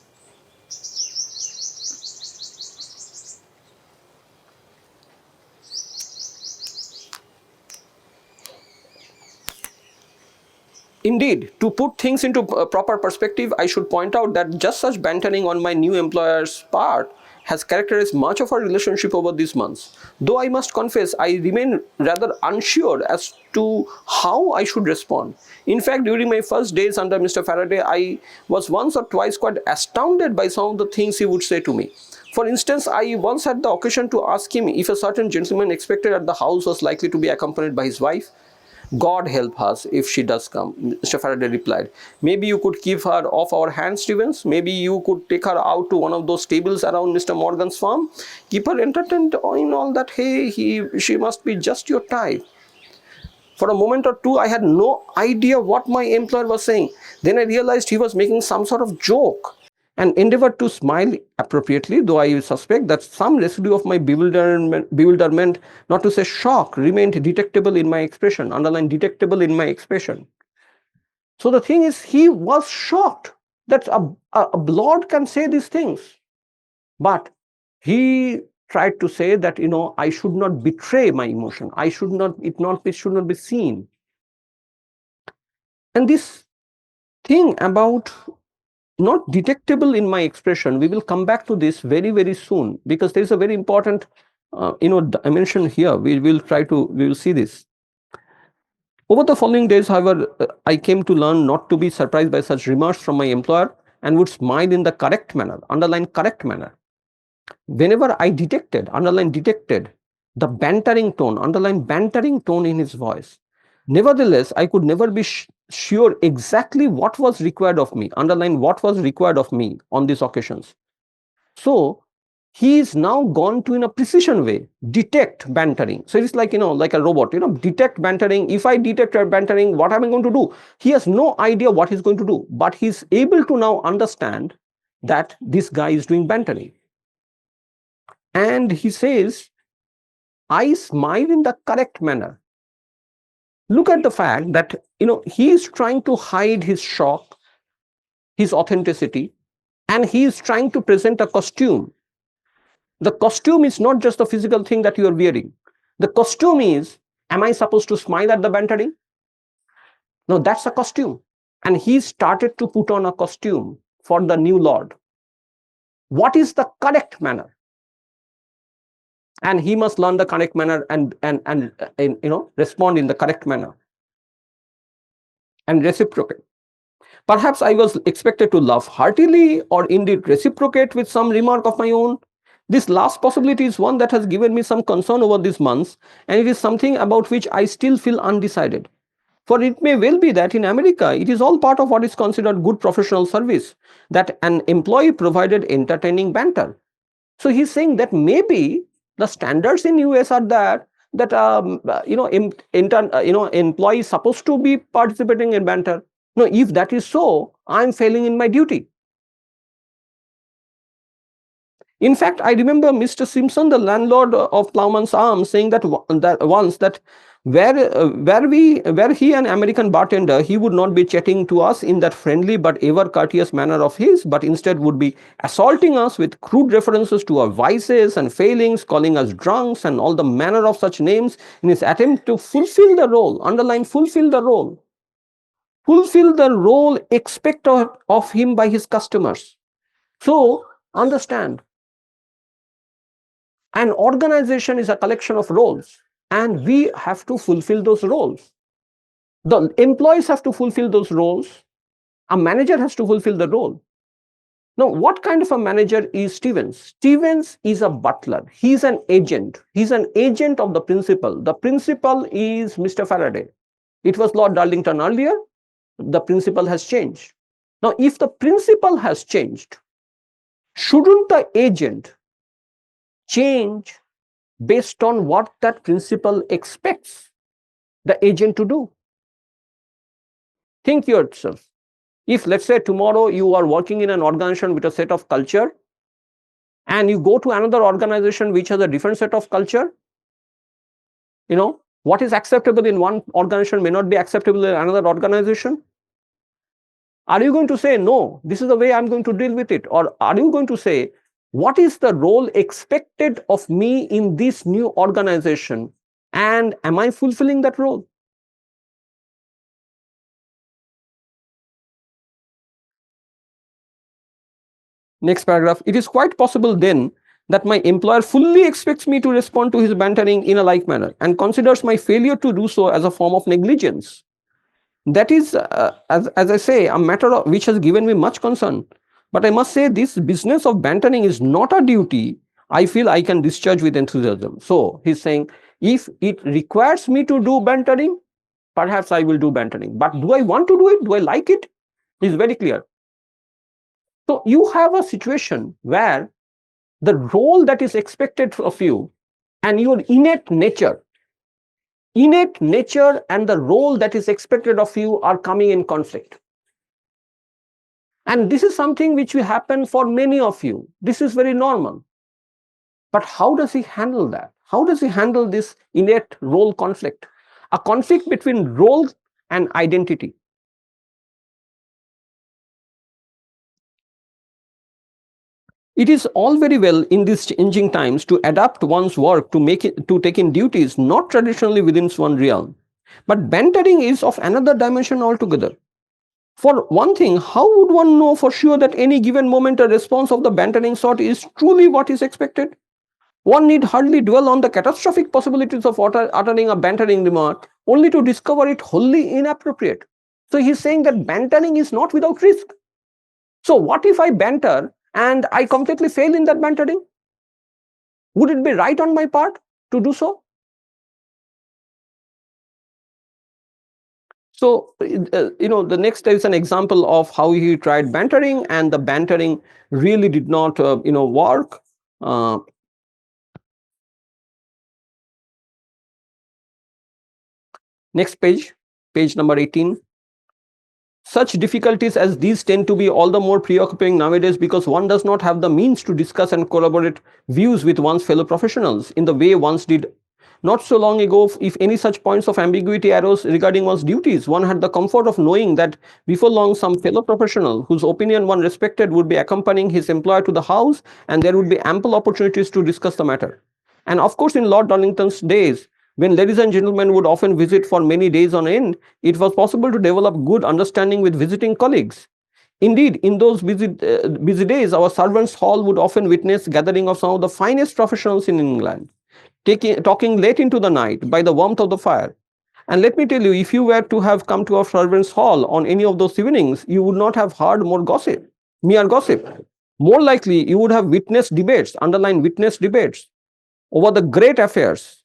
Indeed, to put things into proper perspective, I should point out that just such bantering on my new employer's part has characterized much of our relationship over these months. Though I must confess, I remain rather unsure as to how I should respond. In fact, during my first days under Mr. Faraday, I was once or twice quite astounded by some of the things he would say to me. For instance, I once had the occasion to ask him if a certain gentleman expected at the house was likely to be accompanied by his wife. God help us if she does come, Mr. Faraday replied. Maybe you could keep her off our hands, Stevens. Maybe you could take her out to one of those stables around Mr. Morgan's farm. Keep her entertained in all that. Hey, she must be just your type. For a moment or two, I had no idea what my employer was saying. Then I realized he was making some sort of joke, and endeavored to smile appropriately, though I suspect that some residue of my bewilderment, not to say shock, remained detectable in my expression, underlined detectable in my expression. So the thing is, he was shocked that a lord can say these things. But he tried to say that, I should not betray my emotion. It should not be seen. And this thing about not detectable in my expression, we will come back to this very, very soon, because there is a very important dimension here. We will see this. Over the following days, however, I came to learn not to be surprised by such remarks from my employer, and would smile in the correct manner, underline correct manner. Whenever I detected, underline detected, the bantering tone, underline bantering tone in his voice. Nevertheless, I could never be sure exactly what was required of me, underline what was required of me on these occasions. So he is now gone to, in a precision way, detect bantering. So it's like, like a robot, detect bantering. If I detect bantering, what am I going to do? He has no idea what he's going to do, but he's able to now understand that this guy is doing bantering. And he says, I smile in the correct manner. Look at the fact that, he is trying to hide his shock, his authenticity, and he is trying to present a costume. The costume is not just the physical thing that you are wearing. The costume is, am I supposed to smile at the bantering? No, that's a costume. And he started to put on a costume for the new lord. What is the correct manner? And he must learn the correct manner and respond in the correct manner and reciprocate. Perhaps I was expected to laugh heartily, or indeed reciprocate with some remark of my own. This last possibility is one that has given me some concern over these months, and it is something about which I still feel undecided. For it may well be that in America, it is all part of what is considered good professional service, that an employee provided entertaining banter. So he's saying that maybe the standards in US are that employee is supposed to be participating in banter. No, if that is so, I'm failing in my duty. In fact, I remember Mr. Simpson, the landlord of Plowman's Arms, saying that once that where he an American bartender, he would not be chatting to us in that friendly but ever courteous manner of his, but instead would be assaulting us with crude references to our vices and failings, calling us drunks and all the manner of such names in his attempt to fulfill the role, underline fulfill the role expected of him by his customers. So understand, An organization is a collection of roles, and we have to fulfill those roles. The employees have to fulfill those roles. A manager has to fulfill the role. Now, what kind of a manager is Stevens? Stevens is a butler. He's an agent. He's an agent of the principal. The principal is Mr. Faraday. It was Lord Darlington earlier. The principal has changed. Now, if the principal has changed, shouldn't the agent change based on what that principal expects the agent to do? Think yourself. If, let's say, tomorrow you are working in an organization with a set of culture, and you go to another organization which has a different set of culture, what is acceptable in one organization may not be acceptable in another organization. Are you going to say, no, this is the way I'm going to deal with it? Or are you going to say, what is the role expected of me in this new organization? And am I fulfilling that role? Next paragraph. It is quite possible then that my employer fully expects me to respond to his bantering in a like manner and considers my failure to do so as a form of negligence. That is, as I say, a matter of which has given me much concern. But I must say, this business of bantering is not a duty I feel I can discharge with enthusiasm. So he's saying, if it requires me to do bantering, perhaps I will do bantering. But do I want to do it? Do I like it? It's very clear. So you have a situation where the role that is expected of you and your innate nature and the role that is expected of you are coming in conflict. And this is something which will happen for many of you. This is very normal. But how does he handle that? How does he handle this innate role conflict? A conflict between role and identity. It is all very well in these changing times to adapt one's work to take in duties not traditionally within one realm. But bantering is of another dimension altogether. For one thing, how would one know for sure that any given moment a response of the bantering sort is truly what is expected? One need hardly dwell on the catastrophic possibilities of uttering a bantering remark only to discover it wholly inappropriate. So he's saying that bantering is not without risk. So what if I banter and I completely fail in that bantering? Would it be right on my part to do so? So, the next is an example of how he tried bantering, and the bantering really did not, work. Next page, page number 18. Such difficulties as these tend to be all the more preoccupying nowadays because one does not have the means to discuss and collaborate views with one's fellow professionals in the way once did. Not so long ago, if any such points of ambiguity arose regarding one's duties, one had the comfort of knowing that before long some fellow professional whose opinion one respected would be accompanying his employer to the house, and there would be ample opportunities to discuss the matter. And of course, in Lord Darlington's days, when ladies and gentlemen would often visit for many days on end, it was possible to develop good understanding with visiting colleagues. Indeed, in those busy days, our servants' hall would often witness gathering of some of the finest professionals in England, talking late into the night by the warmth of the fire. And let me tell you, if you were to have come to our servants' hall on any of those evenings, you would not have heard mere gossip. More likely, you would have witnessed debates, underlined witnessed debates, over the great affairs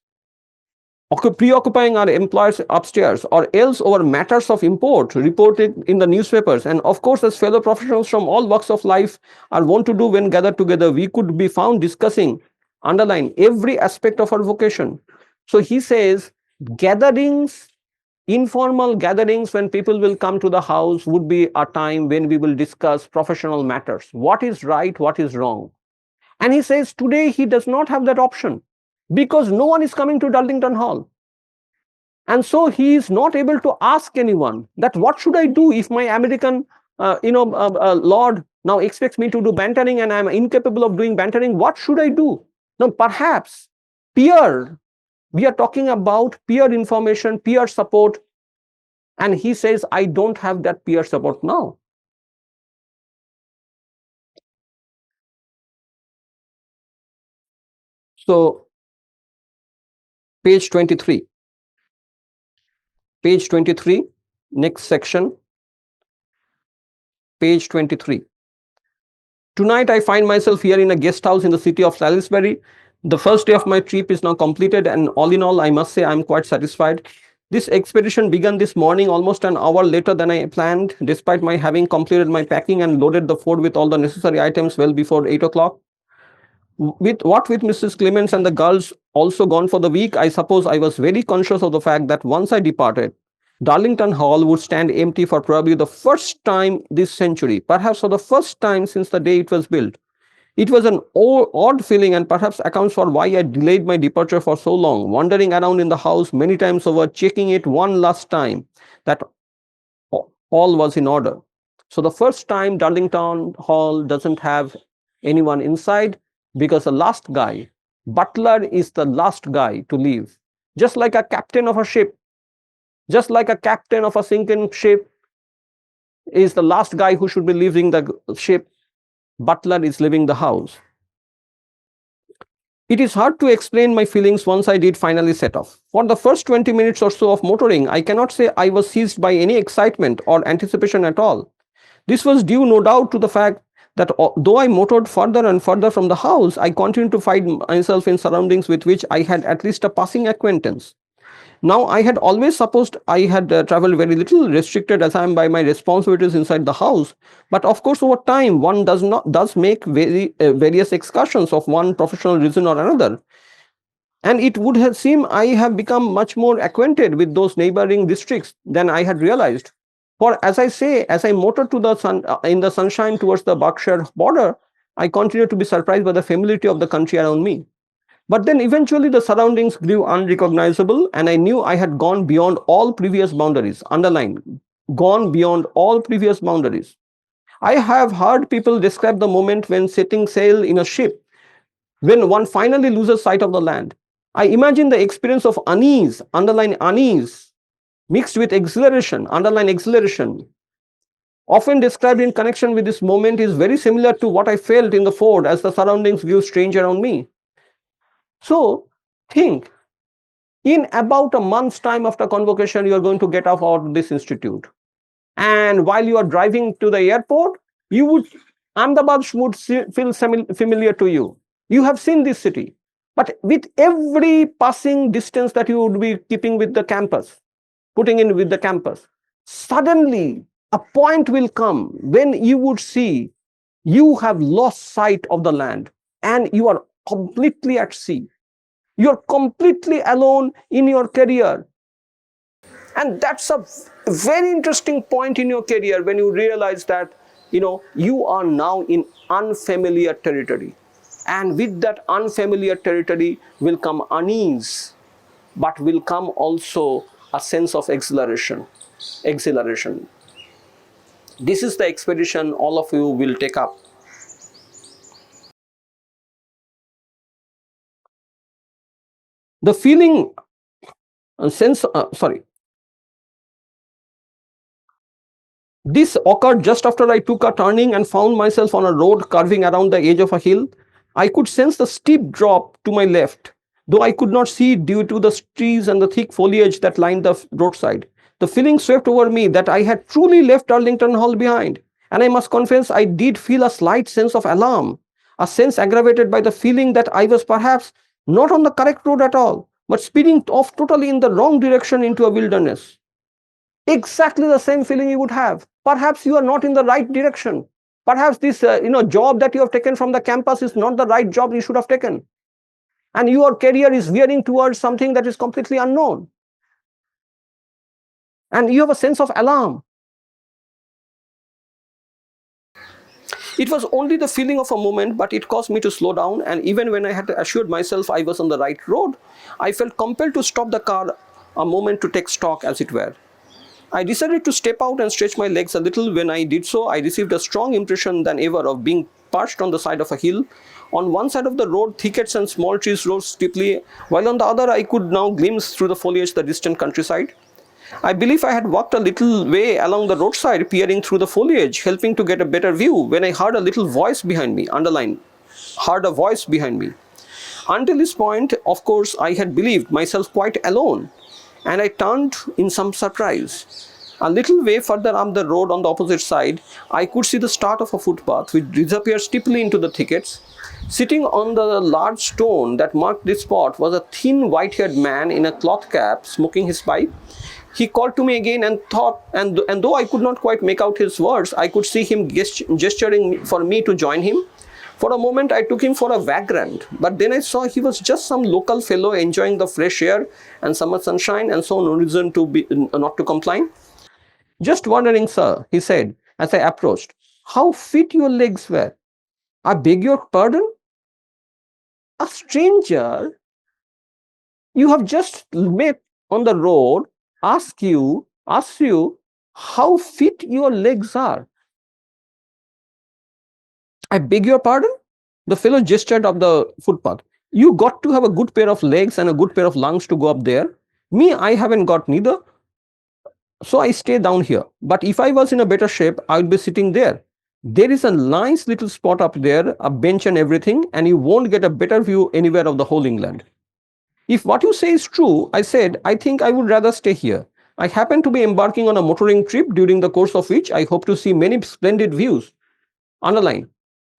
preoccupying our employers upstairs, or else over matters of import reported in the newspapers. And of course, as fellow professionals from all walks of life are wont to do when gathered together, we could be found discussing, underline, every aspect of our vocation. So he says, gatherings, informal gatherings when people will come to the house would be a time when we will discuss professional matters. What is right, what is wrong? And he says today he does not have that option because no one is coming to Darlington Hall. And so he is not able to ask anyone that what should I do if my American lord now expects me to do bantering and I am incapable of doing bantering. What should I do? Now perhaps we are talking about peer information, peer support, and he says I don't have that peer support now. So, page 23. Page 23, next section, page 23. Tonight I find myself here in a guest house in the city of Salisbury. The first day of my trip is now completed, and all in all, I must say I am quite satisfied. This expedition began this morning almost an hour later than I planned, despite my having completed my packing and loaded the Ford with all the necessary items well before 8 o'clock. With Mrs. Clements and the girls also gone for the week, I suppose I was very conscious of the fact that once I departed, Darlington Hall would stand empty for probably the first time this century, perhaps for the first time since the day it was built. It was an odd feeling, and perhaps accounts for why I delayed my departure for so long, wandering around in the house many times over, checking it one last time that all was in order. So the first time Darlington Hall doesn't have anyone inside, because the last guy, butler, is the last guy to leave. Just like a captain of a ship, just like a captain of a sinking ship is the last guy who should be leaving the ship, butler is leaving the house. It is hard to explain my feelings once I did finally set off. For the first 20 minutes or so of motoring, I cannot say I was seized by any excitement or anticipation at all. This was due, no doubt, to the fact that though I motored further and further from the house, I continued to find myself in surroundings with which I had at least a passing acquaintance. Now, I had always supposed I had traveled very little, restricted as I am by my responsibilities inside the house. But of course, over time, one does make various excursions of one professional reason or another. And it would have seemed I have become much more acquainted with those neighboring districts than I had realized. For as I say, as I motored to the in the sunshine towards the Berkshire border, I continued to be surprised by the familiarity of the country around me. But then eventually the surroundings grew unrecognizable, and I knew I had gone beyond all previous boundaries. Underline, gone beyond all previous boundaries. I have heard people describe the moment when setting sail in a ship, when one finally loses sight of the land. I imagine the experience of unease, underline unease, mixed with exhilaration, underline exhilaration, often described in connection with this moment, is very similar to what I felt in the Ford as the surroundings grew strange around me. So think, in about a month's time after convocation, you are going to get off out of this institute. And while you are driving to the airport, Ahmedabad would feel familiar to you. You have seen this city. But with every passing distance that you would be keeping with the campus, putting in with the campus, suddenly a point will come when you would see you have lost sight of the land and you are completely at sea. You're completely alone in your career. And that's a very interesting point in your career when you realize that, you are now in unfamiliar territory. And with that unfamiliar territory will come unease, but will come also a sense of exhilaration. This is the expedition all of you will take up. The feeling, this occurred just after I took a turning and found myself on a road curving around the edge of a hill. I could sense the steep drop to my left, though I could not see it due to the trees and the thick foliage that lined the roadside. The feeling swept over me that I had truly left Darlington Hall behind, and I must confess I did feel a slight sense of alarm, a sense aggravated by the feeling that I was perhaps not on the correct road at all, but speeding off totally in the wrong direction into a wilderness. Exactly the same feeling you would have. Perhaps you are not in the right direction. Perhaps this job that you have taken from the campus is not the right job you should have taken. And your career is veering towards something that is completely unknown. And you have a sense of alarm. It was only the feeling of a moment, but it caused me to slow down. And even when I had assured myself I was on the right road, I felt compelled to stop the car a moment to take stock, as it were. I decided to step out and stretch my legs a little. When I did so, I received a strong impression than ever of being perched on the side of a hill. On one side of the road, thickets and small trees rose steeply, while on the other I could now glimpse through the foliage the distant countryside. I believe I had walked a little way along the roadside, peering through the foliage, helping to get a better view, when I heard a little voice behind me, underline, heard a voice behind me. Until this point, of course, I had believed myself quite alone, and I turned in some surprise. A little way further up the road on the opposite side, I could see the start of a footpath which disappeared steeply into the thickets. Sitting on the large stone that marked this spot was a thin, white-haired man in a cloth cap, smoking his pipe. He called to me again and though I could not quite make out his words, I could see him gesturing for me to join him. For a moment, I took him for a vagrant, but then I saw he was just some local fellow enjoying the fresh air and summer sunshine, and so no reason to be not to complain. Just wondering, sir, he said as I approached, how fit your legs were. I beg your pardon? A stranger you have just met on the road asks you how fit your legs are. I beg your pardon? The fellow gestured up the footpath. You got to have a good pair of legs and a good pair of lungs to go up there. Me, I haven't got neither. So I stay down here. But if I was in a better shape, I would be sitting there. There is a nice little spot up there, a bench and everything, and you won't get a better view anywhere of the whole England. If what you say is true, I said, I think I would rather stay here. I happen to be embarking on a motoring trip during the course of which I hope to see many splendid views. Underline.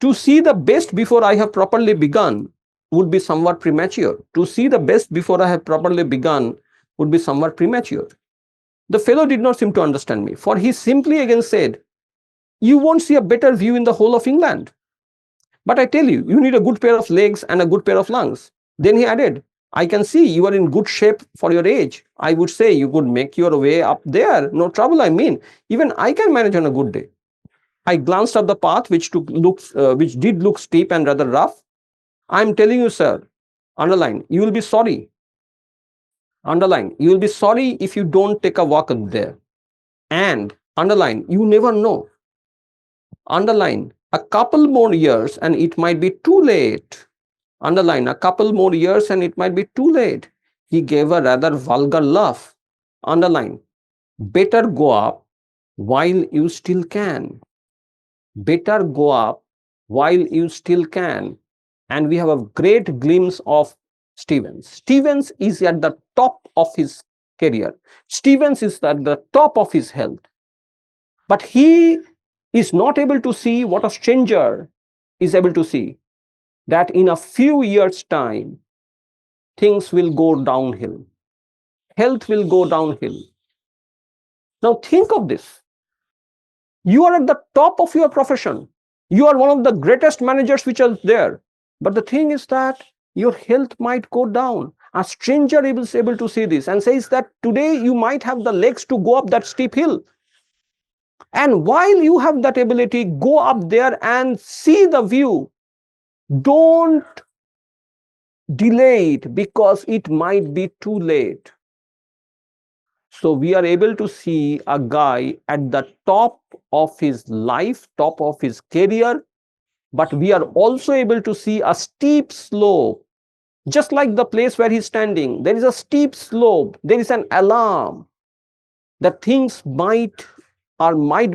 To see the best before I have properly begun would be somewhat premature. To see the best before I have properly begun would be somewhat premature. The fellow did not seem to understand me, for he simply again said, you won't see a better view in the whole of England. But I tell you, you need a good pair of legs and a good pair of lungs. Then he added, I can see you are in good shape for your age. I would say you could make your way up there. No trouble, I mean. Even I can manage on a good day. I glanced up the path, which did look steep and rather rough. I am telling you, sir, underline, you will be sorry. Underline, you will be sorry if you don't take a walk there. And underline, you never know. Underline, a couple more years and it might be too late. Underline, a couple more years and it might be too late. He gave a rather vulgar laugh. Underline, better go up while you still can. Better go up while you still can. And we have a great glimpse of Stevens. Stevens is at the top of his career. Stevens is at the top of his health. But he is not able to see what a stranger is able to see, that in a few years' time, things will go downhill. Health will go downhill. Now think of this. You are at the top of your profession. You are one of the greatest managers which are there. But the thing is that your health might go down. A stranger is able to see this and says that today you might have the legs to go up that steep hill. And while you have that ability, go up there and see the view. Don't delay it because it might be too late. So we are able to see a guy at the top of his life, top of his career, but we are also able to see a steep slope. Just like the place where he's standing, there is a steep slope, there is an alarm that things might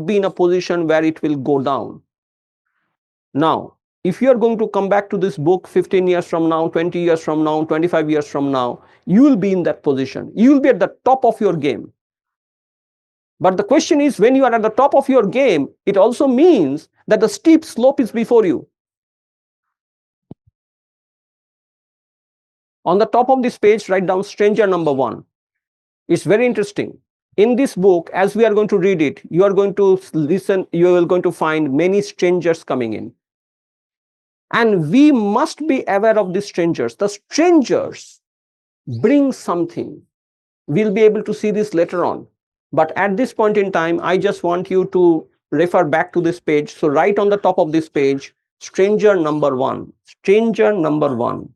be in a position where it will go down. Now, if you are going to come back to this book 15 years from now, 20 years from now, 25 years from now, you will be in that position. You will be at the top of your game. But the question is, when you are at the top of your game, it also means that the steep slope is before you. On the top of this page, write down stranger number 1. It's very interesting. In this book, as we are going to read it, you are going to listen, you are going to find many strangers coming in. And we must be aware of these strangers. The strangers bring something. We'll be able to see this later on. But at this point in time, I just want you to refer back to this page. So right on the top of this page, stranger number 1. Stranger number 1.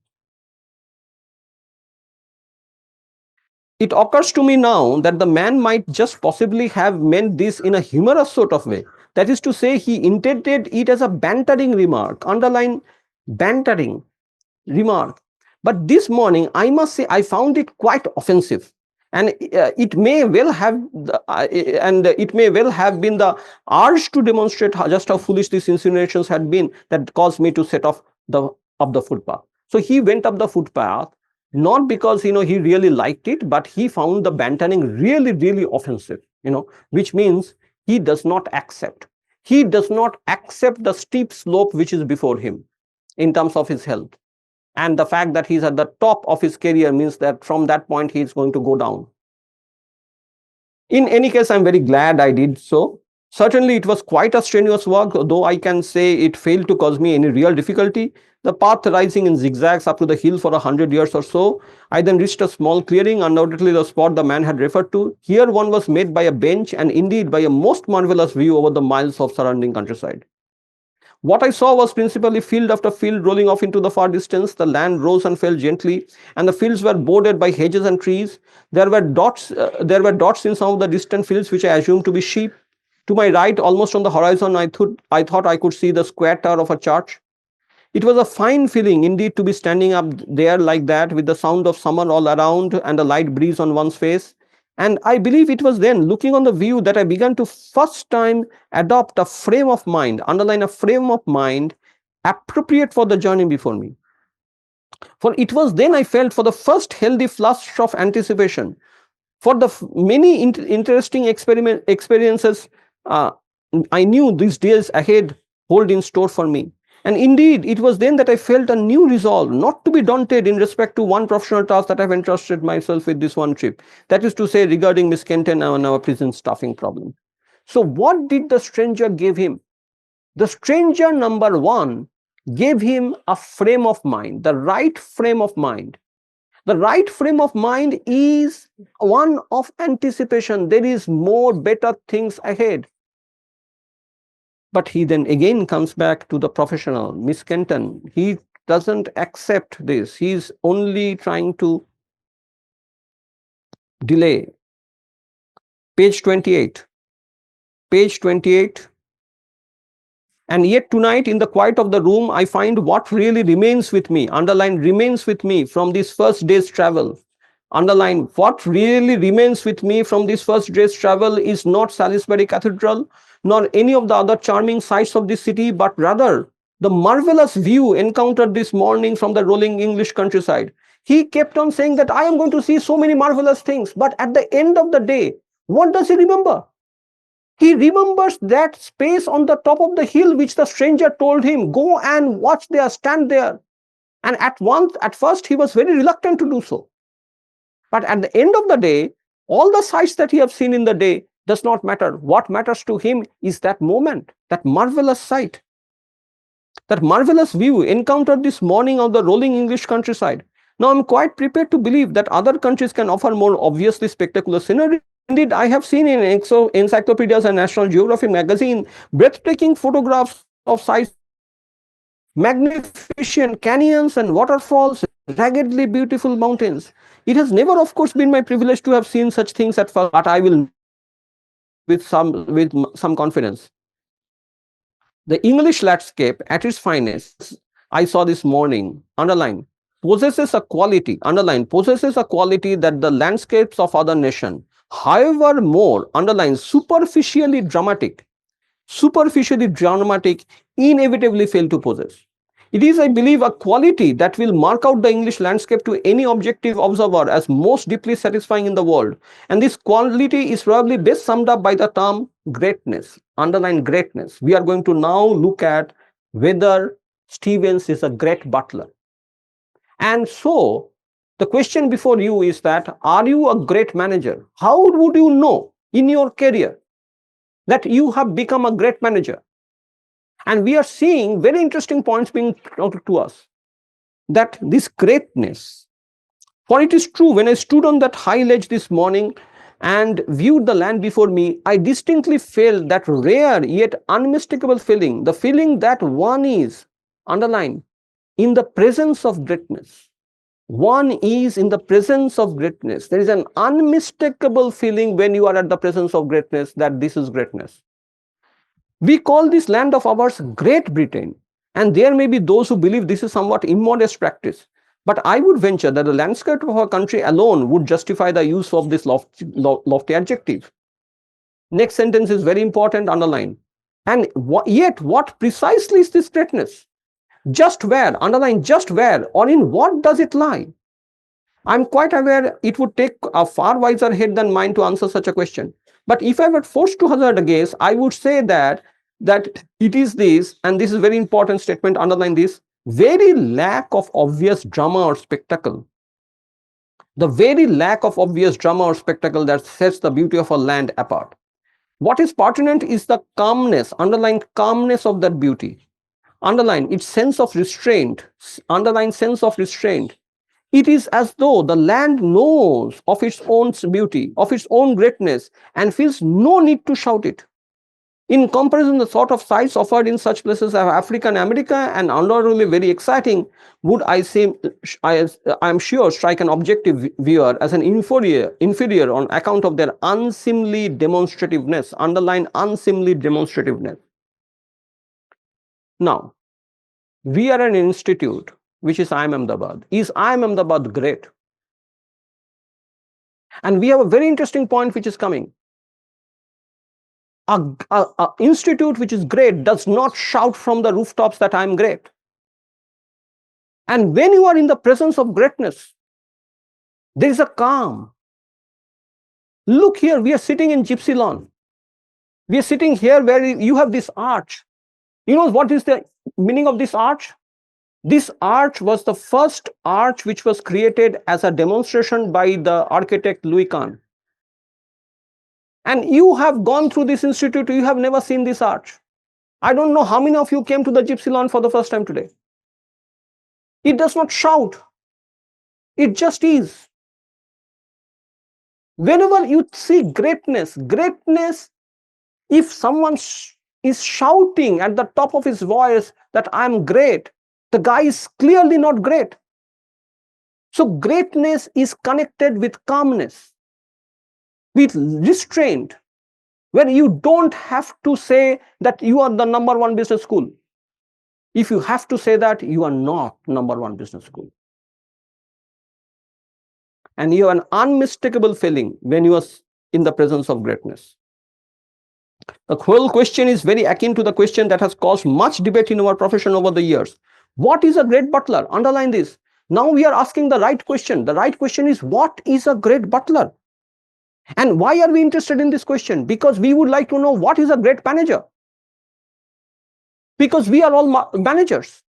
It occurs to me now that the man might just possibly have meant this in a humorous sort of way. That is to say, he intended it as a bantering remark. Underline bantering remark. But this morning, I must say, I found it quite offensive. And it may well have been the urge to demonstrate just how foolish these insinuations had been that caused me to set off the footpath. So he went up the footpath, not because he really liked it, but he found the bantering really, really offensive, which means he does not accept. He does not accept the steep slope which is before him in terms of his health. And the fact that he's at the top of his career means that from that point he is going to go down. In any case, I'm very glad I did so. Certainly, it was quite a strenuous work, though I can say it failed to cause me any real difficulty. The path rising in zigzags up to the hill for 100 years or so. I then reached a small clearing, undoubtedly the spot the man had referred to. Here one was met by a bench and indeed by a most marvelous view over the miles of surrounding countryside. What I saw was principally field after field rolling off into the far distance. The land rose and fell gently, and the fields were bordered by hedges and trees. There were dots in some of the distant fields, which I assumed to be sheep. To my right, almost on the horizon, I thought I could see the square tower of a church. It was a fine feeling indeed to be standing up there like that, with the sound of summer all around and a light breeze on one's face. And I believe it was then, looking on the view, that I began to first time adopt a frame of mind, underline a frame of mind, appropriate for the journey before me. For it was then I felt for the first healthy flush of anticipation for the many interesting experiences I knew these days ahead hold in store for me. And indeed, it was then that I felt a new resolve not to be daunted in respect to one professional task that I've entrusted myself with this one trip. That is to say, regarding Miss Kenton and our prison staffing problem. So what did the stranger give him? The stranger, number one, gave him a frame of mind, the right frame of mind. The right frame of mind is one of anticipation. There is more better things ahead. But he then again comes back to the professional, Miss Kenton. He doesn't accept this. He's only trying to delay. Page 28. Page 28. And yet tonight, in the quiet of the room, I find what really remains with me, underline remains with me from this first day's travel. Underline, what really remains with me from this first day's travel is not Salisbury Cathedral, nor any of the other charming sights of this city, but rather the marvelous view encountered this morning from the rolling English countryside. He kept on saying that I am going to see so many marvelous things, but at the end of the day, what does he remember? He remembers that space on the top of the hill which the stranger told him, go and watch there, stand there. And at first, he was very reluctant to do so. But at the end of the day, all the sights that he has seen in the day does not matter. What matters to him is that moment, that marvelous sight, that marvelous view encountered this morning of the rolling English countryside. Now, I'm quite prepared to believe that other countries can offer more obviously spectacular scenery. Indeed, I have seen in encyclopedias and National Geographic magazine breathtaking photographs of sights, magnificent canyons and waterfalls, raggedly beautiful mountains. It has never, of course, been my privilege to have seen such things at first, but I will with some confidence. The English landscape at its finest, I saw this morning, underline, possesses a quality, underline, possesses a quality that the landscapes of other nations, however more, underline, superficially dramatic, inevitably fail to possess. It is, I believe, a quality that will mark out the English landscape to any objective observer as most deeply satisfying in the world. And this quality is probably best summed up by the term greatness, underline greatness. We are going to now look at whether Stevens is a great butler. And so, the question before you is that, are you a great manager? How would you know in your career that you have become a great manager? And we are seeing very interesting points being noted to us, that this greatness, for it is true, when I stood on that high ledge this morning and viewed the land before me, I distinctly felt that rare yet unmistakable feeling, the feeling that one is, underline, in the presence of greatness. One is in the presence of greatness. There is an unmistakable feeling when you are at the presence of greatness that this is greatness. We call this land of ours Great Britain, and there may be those who believe this is somewhat immodest practice. But I would venture that the landscape of our country alone would justify the use of this lofty adjective. Next sentence is very important, underline. And yet, what precisely is this greatness? Just where, underline just where, or in what does it lie? I'm quite aware it would take a far wiser head than mine to answer such a question. But if I were forced to hazard a guess, I would say that it is this, and this is a very important statement, underline this, very lack of obvious drama or spectacle. The very lack of obvious drama or spectacle that sets the beauty of a land apart. What is pertinent is the calmness, underline calmness of that beauty. Underline its sense of restraint, underline sense of restraint. It is as though the land knows of its own beauty, of its own greatness, and feels no need to shout it. In comparison, the sort of sights offered in such places as Africa and America, and undoubtedly very exciting, would I say, I am sure, strike an objective viewer as an inferior on account of their unseemly demonstrativeness, underline unseemly demonstrativeness. Now, we are an institute which is IIM Ahmedabad. Is IIM Ahmedabad great? And we have a very interesting point which is coming. A institute which is great does not shout from the rooftops that I am great. And when you are in the presence of greatness, there is a calm. Look here, we are sitting in Gypsy Lawn. We are sitting here where you have this arch. You know what is the meaning of this arch? This arch was the first arch which was created as a demonstration by the architect Louis Kahn. And you have gone through this institute, you have never seen this arch. I don't know how many of you came to the Gypsy Lawn for the first time today. It does not shout. It just is. Whenever you see greatness, if someone is shouting at the top of his voice that I'm great, the guy is clearly not great. So greatness is connected with calmness, with restraint, where you don't have to say that you are the #1 business school. If you have to say that, you are not #1 business school. And you have an unmistakable feeling when you are in the presence of greatness. The whole question is very akin to the question that has caused much debate in our profession over the years. What is a great butler? Underline this. Now we are asking the right question. The right question is, what is a great butler? And why are we interested in this question? Because we would like to know what is a great manager. Because we are all managers.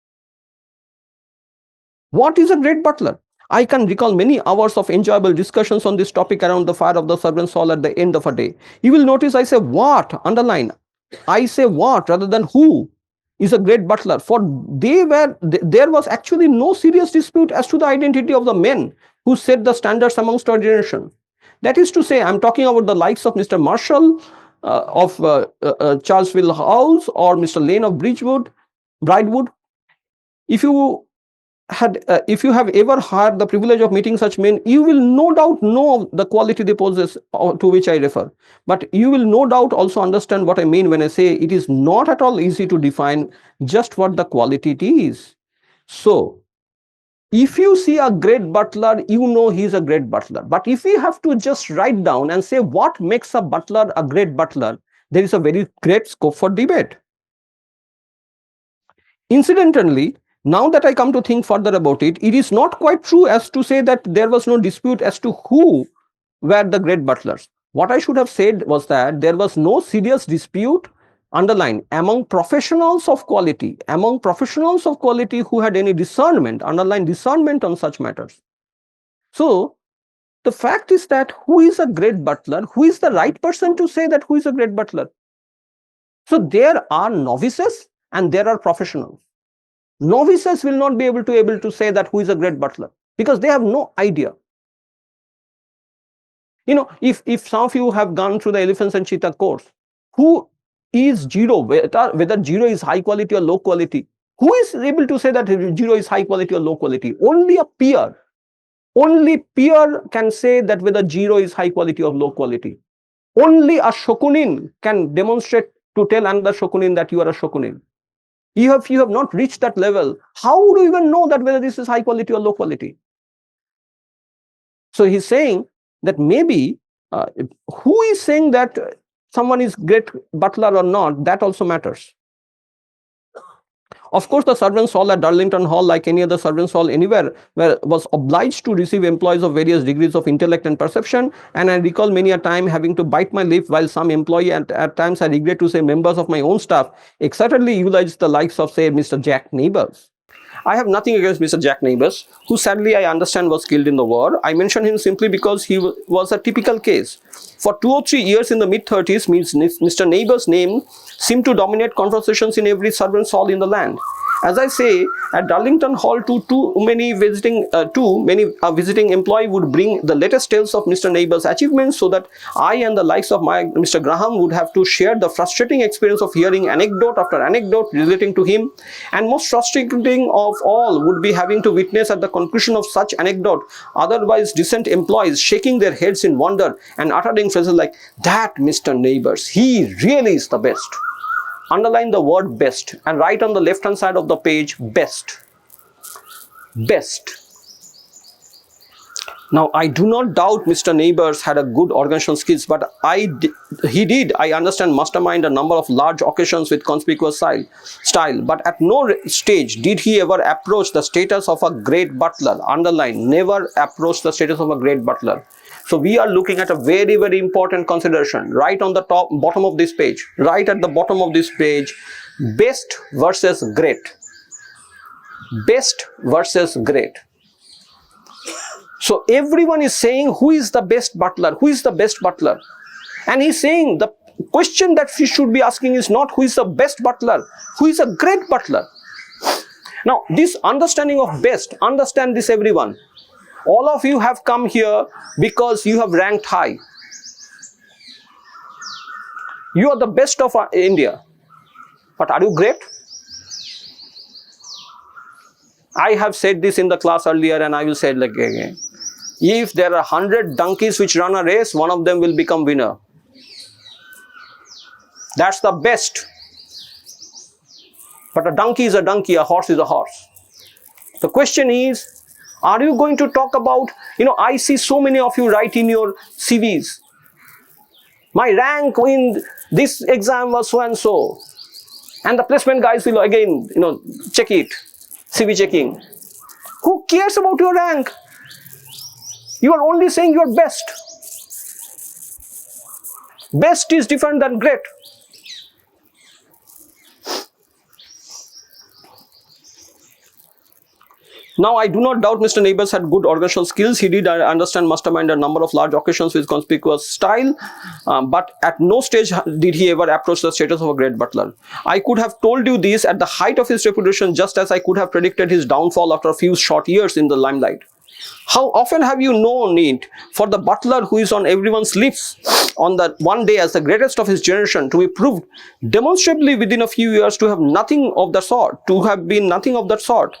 What is a great butler? I can recall many hours of enjoyable discussions on this topic around the fire of the servants' hall at the end of a day. You will notice I say what, underline. I say what rather than who is a great butler. For there was actually no serious dispute as to the identity of the men who set the standards amongst our generation. That is to say, I'm talking about the likes of Mr. Marshall, of Charlesville House, or Mr. Lane of Bridewood. If you have ever had the privilege of meeting such men, you will no doubt know the quality they possess, to which I refer. But you will no doubt also understand what I mean when I say it is not at all easy to define just what the quality it is. So, if you see a great butler, you know he's a great butler. But if you have to just write down and say what makes a butler a great butler, there is a very great scope for debate. Incidentally, now that I come to think further about it, it is not quite true as to say that there was no dispute as to who were the great butlers. What I should have said was that there was no serious dispute, underline, among professionals of quality who had any discernment, underline discernment on such matters. So, the fact is that who is a great butler? Who is the right person to say that who is a great butler? So, there are novices and there are professionals. Novices will not be able to say that who is a great butler because they have no idea. You know, if some of you have gone through the elephants and cheetah course, who is Jiro, whether Jiro is high quality or low quality, who is able to say that Jiro is high quality or low quality? Only a peer. Only peer can say that whether Jiro is high quality or low quality. Only a shokunin can demonstrate to tell another shokunin that you are a shokunin. If you have not reached that level, how do you even know that whether this is high quality or low quality? So he's saying that maybe who is saying that someone is great butler or not, that also matters. Of course, the servants' hall at Darlington Hall, like any other servants' hall anywhere, was obliged to receive employees of various degrees of intellect and perception. And I recall many a time having to bite my lip while some employee, and at times I regret to say members of my own staff, excitedly eulogized the likes of, say, Mr. Jack Neighbors. I have nothing against Mr. Jack Neighbors, who sadly I understand was killed in the war. I mention him simply because he was a typical case. For 2 or 3 years in the mid-30s, Mr. Neighbors' name seemed to dominate conversations in every servants' hall in the land. As I say, at Darlington Hall, too many visiting employee would bring the latest tales of Mr. Neighbors' achievements, so that I and the likes of Mr. Graham would have to share the frustrating experience of hearing anecdote after anecdote relating to him. And most frustrating of all would be having to witness at the conclusion of such anecdote otherwise decent employees shaking their heads in wonder and uttering phrases like, "That Mr. Neighbors, he really is the best." Underline the word best and write on the left hand side of the page best. Best. Now, I do not doubt Mr. Neighbors had a good organizational skills, but he did, I understand, mastermind a number of large occasions with conspicuous style. But at no stage did he ever approach the status of a great butler. Underline, never approach the status of a great butler. So we are looking at a very, very important consideration right on the bottom of this page. Right at the bottom of this page, best versus great. Best versus great. So everyone is saying, who is the best butler? Who is the best butler? And he's saying the question that we should be asking is not who is the best butler, who is a great butler. Now, this understanding of best, understand this everyone. All of you have come here because you have ranked high. You are the best of India. But are you great? I have said this in the class earlier and I will say it again. If there are 100 donkeys which run a race, one of them will become winner. That's the best. But a donkey is a donkey, a horse is a horse. The question is, are you going to talk about, I see so many of you write in your CVs, my rank in this exam was so and so. And the placement guys will again, check it, CV checking. Who cares about your rank? You are only saying you are best. Best is different than great. Now, I do not doubt Mr. Neighbors had good organizational skills. He did understand, mastermind a number of large occasions with conspicuous style, but at no stage did he ever approach the status of a great butler. I could have told you this at the height of his reputation, just as I could have predicted his downfall after a few short years in the limelight. How often have you known it for the butler who is on everyone's lips on that one day as the greatest of his generation to be proved demonstrably within a few years to have nothing of the sort, to have been nothing of that sort?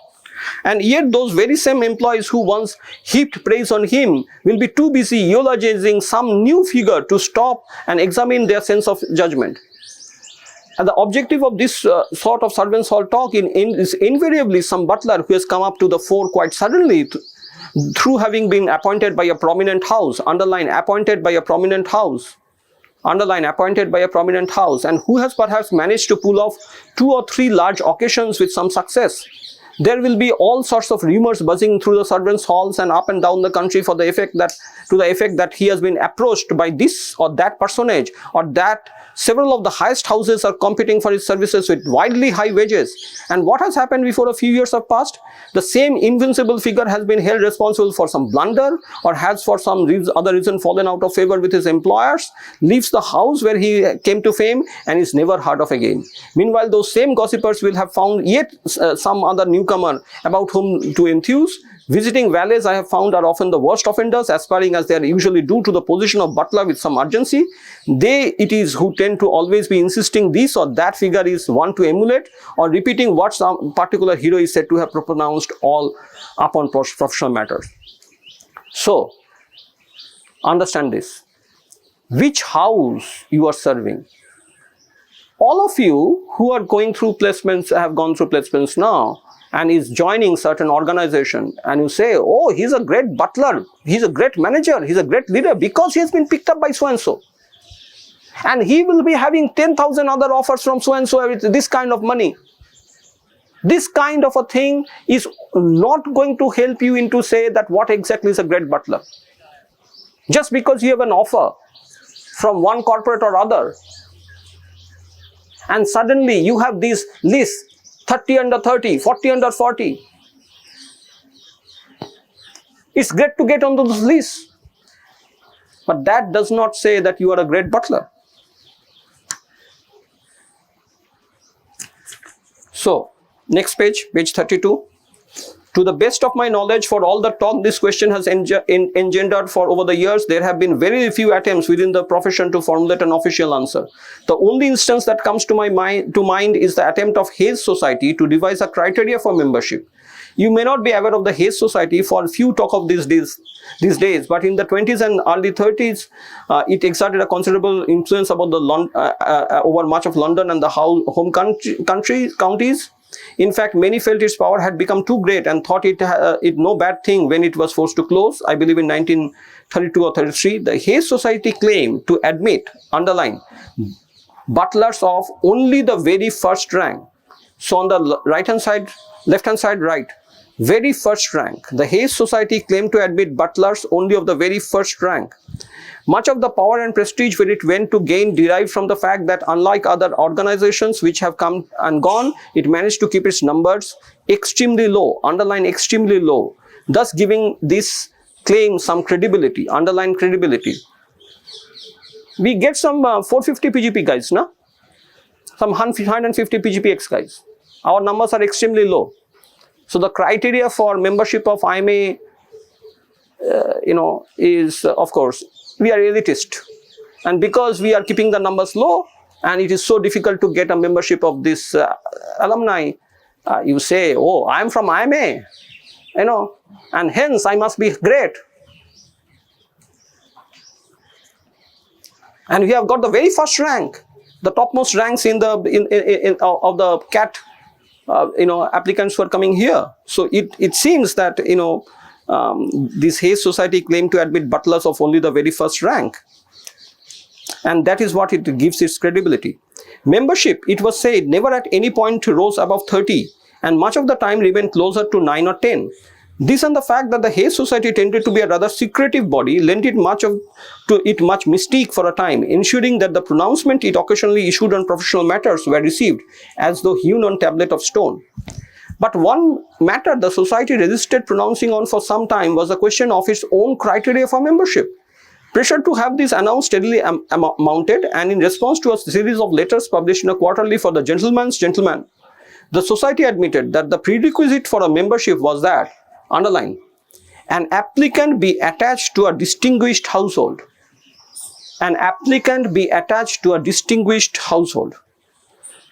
And yet those very same employees who once heaped praise on him will be too busy eulogizing some new figure to stop and examine their sense of judgment. And the objective of this sort of servants' hall talk is invariably some butler who has come up to the fore quite suddenly through having been appointed by a prominent house. Underline, appointed by a prominent house. Underline, appointed by a prominent house, and who has perhaps managed to pull off 2 or 3 large occasions with some success. There will be all sorts of rumors buzzing through the servants' halls and up and down the country to the effect that he has been approached by this or that personage, or that several of the highest houses are competing for his services with wildly high wages. And what has happened before a few years have passed? The same invincible figure has been held responsible for some blunder, or has for some other reason fallen out of favor with his employers, leaves the house where he came to fame, and is never heard of again. Meanwhile, those same gossipers will have found yet some other newcomer about whom to enthuse. Visiting valets, I have found, are often the worst offenders, aspiring as they are usually do to the position of butler with some urgency. They it is who tend to always be insisting this or that figure is one to emulate, or repeating what some particular hero is said to have pronounced all upon professional matters. So, understand this. Which house you are serving? All of you who are going through placements, have gone through placements now, and is joining certain organization, and you say, oh, he's a great butler, he's a great manager, he's a great leader because he has been picked up by so and so, and he will be having 10,000 other offers from so and so with this kind of money. This kind of a thing is not going to help you into say that what exactly is a great butler. Just because you have an offer from one corporate or other, and suddenly you have these lists, 30 under 30, 40 under 40. It's great to get on those lists, but that does not say that you are a great butler. So, next page, page 32. To the best of my knowledge, for all the talk this question has engendered for over the years, there have been very few attempts within the profession to formulate an official answer. The only instance that comes to my mind is the attempt of Hayes Society to devise a criteria for membership. You may not be aware of the Hayes Society, for few talk of these days, but in the 20s and early 30s, it exerted a considerable influence about the over much of London and the home counties. In fact, many felt its power had become too great and thought it no bad thing when it was forced to close. I believe in 1932 or 33, the Hayes Society claimed to admit, underline, butlers of only the very first rank. So on the right-hand side, left-hand side, right, very first rank. The Hayes Society claimed to admit butlers only of the very first rank. Much of the power and prestige where it went to gain derived from the fact that unlike other organizations which have come and gone, it managed to keep its numbers extremely low, underline extremely low, thus giving this claim some credibility, underline credibility. We get some 450 PGP guys, no? Some 150 PGPX guys. Our numbers are extremely low. So the criteria for membership of IMA, is of course, we are elitist, and because we are keeping the numbers low and it is so difficult to get a membership of this alumni, you say, oh, I am from IMA, and hence I must be great. And we have got the very first rank, the topmost ranks of the CAT, applicants who are coming here. So it seems that, this Hayes Society claimed to admit butlers of only the very first rank. And that is what it gives its credibility. Membership, it was said, never at any point rose above 30 and much of the time remained closer to 9 or 10. This and the fact that the Hayes Society tended to be a rather secretive body lent it much mystique for a time, ensuring that the pronouncement it occasionally issued on professional matters were received as though hewn on tablet of stone. But one matter the society resisted pronouncing on for some time was the question of its own criteria for membership. Pressure to have this announced steadily mounted, and in response to a series of letters published in a quarterly for the gentleman's gentleman, the society admitted that the prerequisite for a membership was that, underline, an applicant be attached to a distinguished household. An applicant be attached to a distinguished household.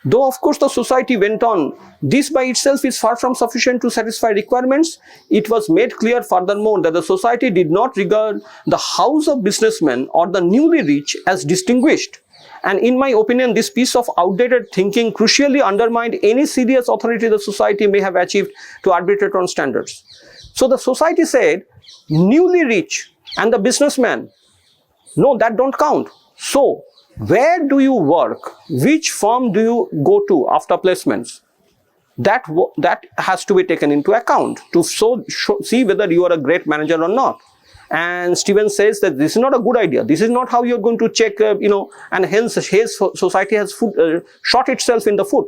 Though of course the society went on, this by itself is far from sufficient to satisfy requirements. It was made clear furthermore that the society did not regard the house of businessmen or the newly rich as distinguished. And in my opinion, this piece of outdated thinking crucially undermined any serious authority the society may have achieved to arbitrate on standards. So the society said, newly rich and the businessman, no, that don't count. So where do you work? Which firm do you go to after placements? That has to be taken into account to see whether you are a great manager or not. And Stevens says that this is not a good idea. This is not how you are going to check, and hence his society has shot itself in the foot.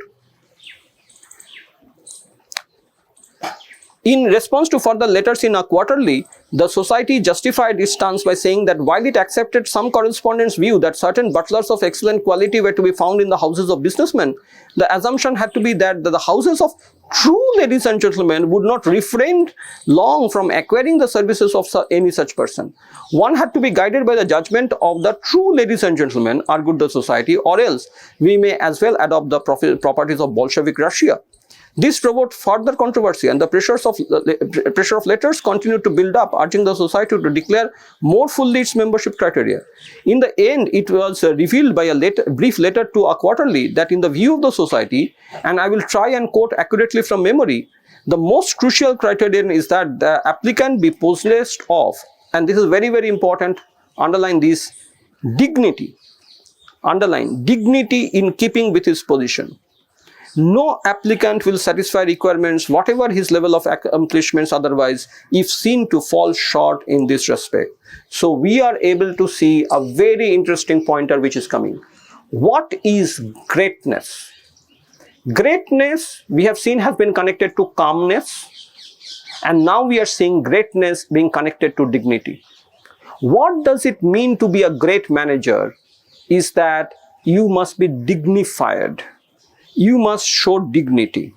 In response to further letters in a quarterly, the society justified its stance by saying that while it accepted some correspondents' view that certain butlers of excellent quality were to be found in the houses of businessmen, the assumption had to be that the houses of true ladies and gentlemen would not refrain long from acquiring the services of any such person. One had to be guided by the judgment of the true ladies and gentlemen, argued the society, or else we may as well adopt the properties of Bolshevik Russia. This provoked further controversy, and the pressure of letters continued to build up, urging the society to declare more fully its membership criteria. In the end, it was revealed by a brief letter to a quarterly that in the view of the society, and I will try and quote accurately from memory, the most crucial criterion is that the applicant be possessed of, and this is very, very important, underline this, dignity, underline, dignity in keeping with his position. No applicant will satisfy requirements, whatever his level of accomplishments otherwise, if seen to fall short in this respect. So we are able to see a very interesting pointer which is coming. What is greatness? Greatness, we have seen, has been connected to calmness, and now we are seeing greatness being connected to dignity. What does it mean to be a great manager? Is that you must be dignified. You must show dignity.